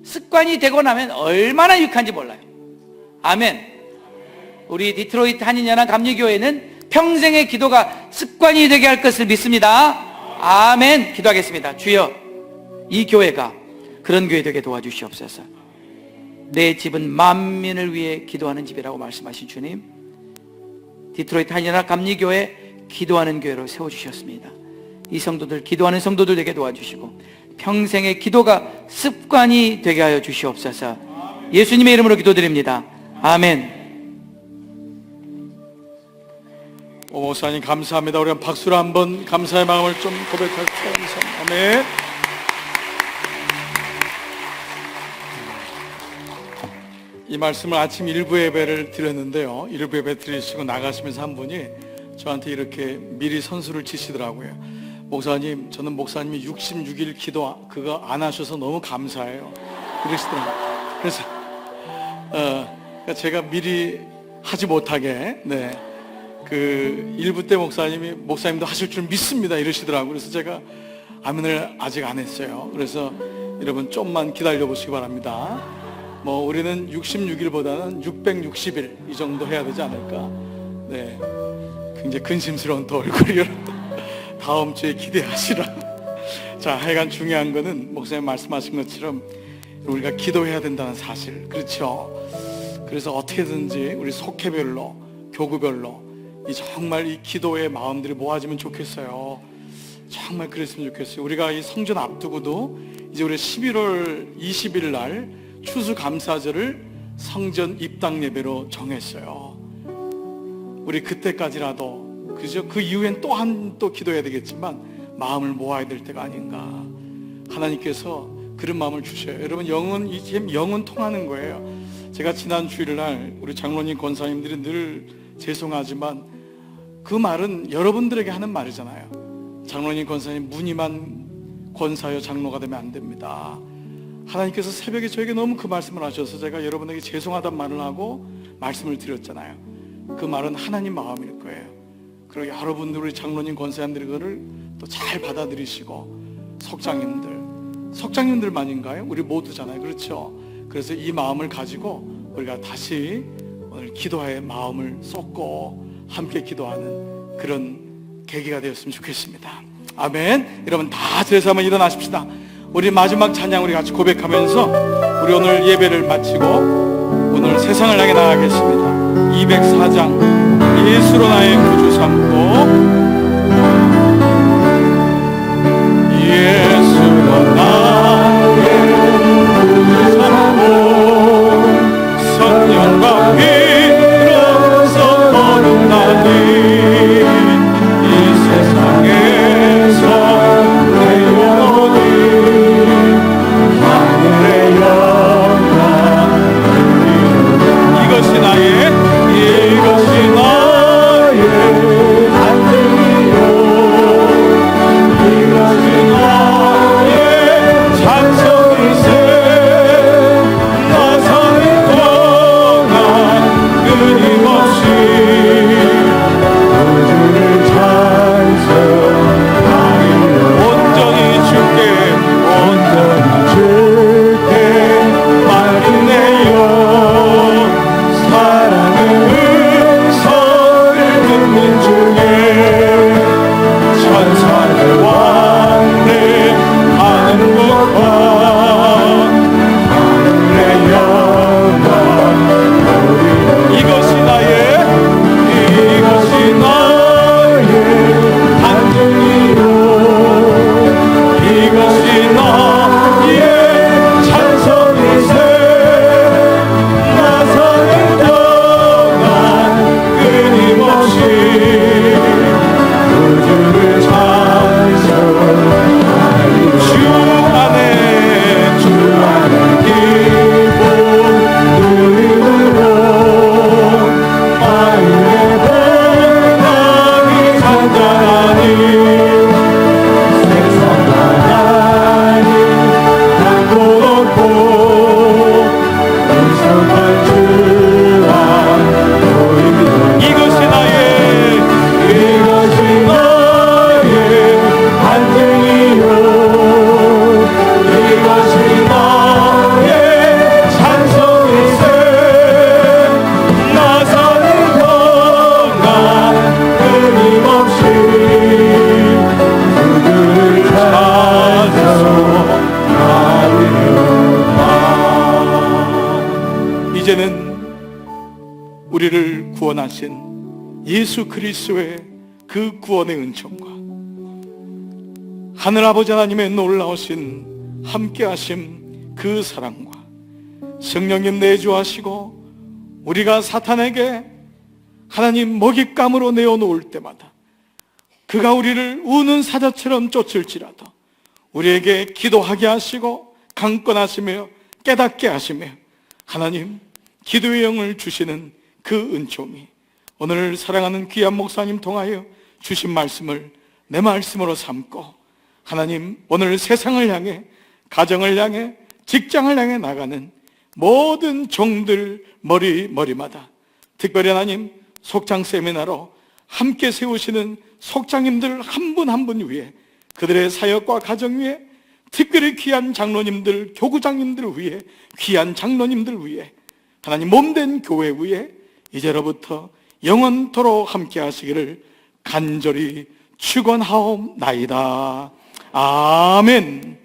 습관이 되고 나면 얼마나 유익한지 몰라요. 아멘. 우리 디트로이트 한인연합 감리교회는 평생의 기도가 습관이 되게 할 것을 믿습니다. 아멘. 기도하겠습니다. 주여, 이 교회가 그런 교회 되게 도와주시옵소서. 내 집은 만민을 위해 기도하는 집이라고 말씀하신 주님, 디트로이트 한인학 감리교회 기도하는 교회로 세워주셨습니다. 이 성도들, 기도하는 성도들 되게 도와주시고 평생의 기도가 습관이 되게 하여 주시옵소서. 예수님의 이름으로 기도드립니다. 아멘. 목사님 감사합니다. 우리 박수로 한번 감사의 마음을 좀 고백할게요. 아멘. 이 말씀을 아침 1부 예배를 드렸는데요, 1부 예배 드리시고 나가시면서 한 분이 저한테 이렇게 미리 선수를 치시더라고요. 목사님, 저는 목사님이 66일 기도 그거 안 하셔서 너무 감사해요, 그러시더라고요. 그래서 제가 미리 하지 못하게, 그 1부 때 목사님도 하실 줄 믿습니다 이러시더라고요. 그래서 제가 아멘을 아직 안 했어요. 그래서 여러분 좀만 기다려 보시기 바랍니다. 우리는 66일보다는 660일 이 정도 해야 되지 않을까. 굉장히 근심스러운 또 얼굴이 다음 주에 기대하시라. 자, 하여간 중요한 거는 목사님 말씀하신 것처럼 우리가 기도해야 된다는 사실, 그렇죠? 그래서 어떻게든지 우리 속회별로, 교구별로 정말 이 기도의 마음들이 모아지면 좋겠어요. 정말 그랬으면 좋겠어요. 우리가 이 성전 앞두고도 이제 우리 11월 20일 날 추수감사절을 성전 입당 예배로 정했어요. 우리 그때까지라도, 그죠? 그 이후엔 또 기도해야 되겠지만 마음을 모아야 될 때가 아닌가. 하나님께서 그런 마음을 주셔요. 여러분, 영은 통하는 거예요. 제가 지난 주일날 우리 장로님 권사님들이 늘 죄송하지만 그 말은 여러분들에게 하는 말이잖아요. 장로님 권사님 무늬만 권사여 장로가 되면 안 됩니다. 하나님께서 새벽에 저에게 너무 그 말씀을 하셔서 제가 여러분에게 죄송하단 말을 하고 말씀을 드렸잖아요. 그 말은 하나님 마음일 거예요. 그리고 여러분들, 우리 장로님 권사님들이 그거를 또 잘 받아들이시고, 석장님들만인가요? 우리 모두잖아요, 그렇죠? 그래서 이 마음을 가지고 우리가 다시 오늘 기도의 마음을 쏟고 함께 기도하는 그런 계기가 되었으면 좋겠습니다. 아멘. 여러분 다 제사 한번 일어나십시다. 우리 마지막 찬양 우리 같이 고백하면서 우리 오늘 예배를 마치고 오늘 세상을 향해 나가겠습니다. 204장 예수로 나의 구주 삼고, 예수로 나의 구주 삼고 성령과 피로서 거룩나니 이 세상에서 내 영혼이 하늘의 영광, 이것이 나의 안녕이요, 이것이 나의 우리를 구원하신 예수 그리스도의 그 구원의 은총과 하늘아버지 하나님의 놀라우신 함께하심 그 사랑과 성령님 내주하시고 우리가 사탄에게 하나님 먹잇감으로 내어놓을 때마다 그가 우리를 우는 사자처럼 쫓을지라도 우리에게 기도하게 하시고 강권하시며 깨닫게 하시며 하나님 기도의 영을 주시는 그 은총이 오늘 사랑하는 귀한 목사님 통하여 주신 말씀을 내 말씀으로 삼고 하나님 오늘 세상을 향해 가정을 향해 직장을 향해 나가는 모든 종들 머리마다 특별히 하나님 속장 세미나로 함께 세우시는 속장님들 한 분 한 분 위에 그들의 사역과 가정 위에 특별히 귀한 장로님들 교구장님들 위에 귀한 장로님들 위에 하나님 몸된 교회 위에 이제로부터 영원토록 함께 하시기를 간절히 축원하옵나이다. 아멘.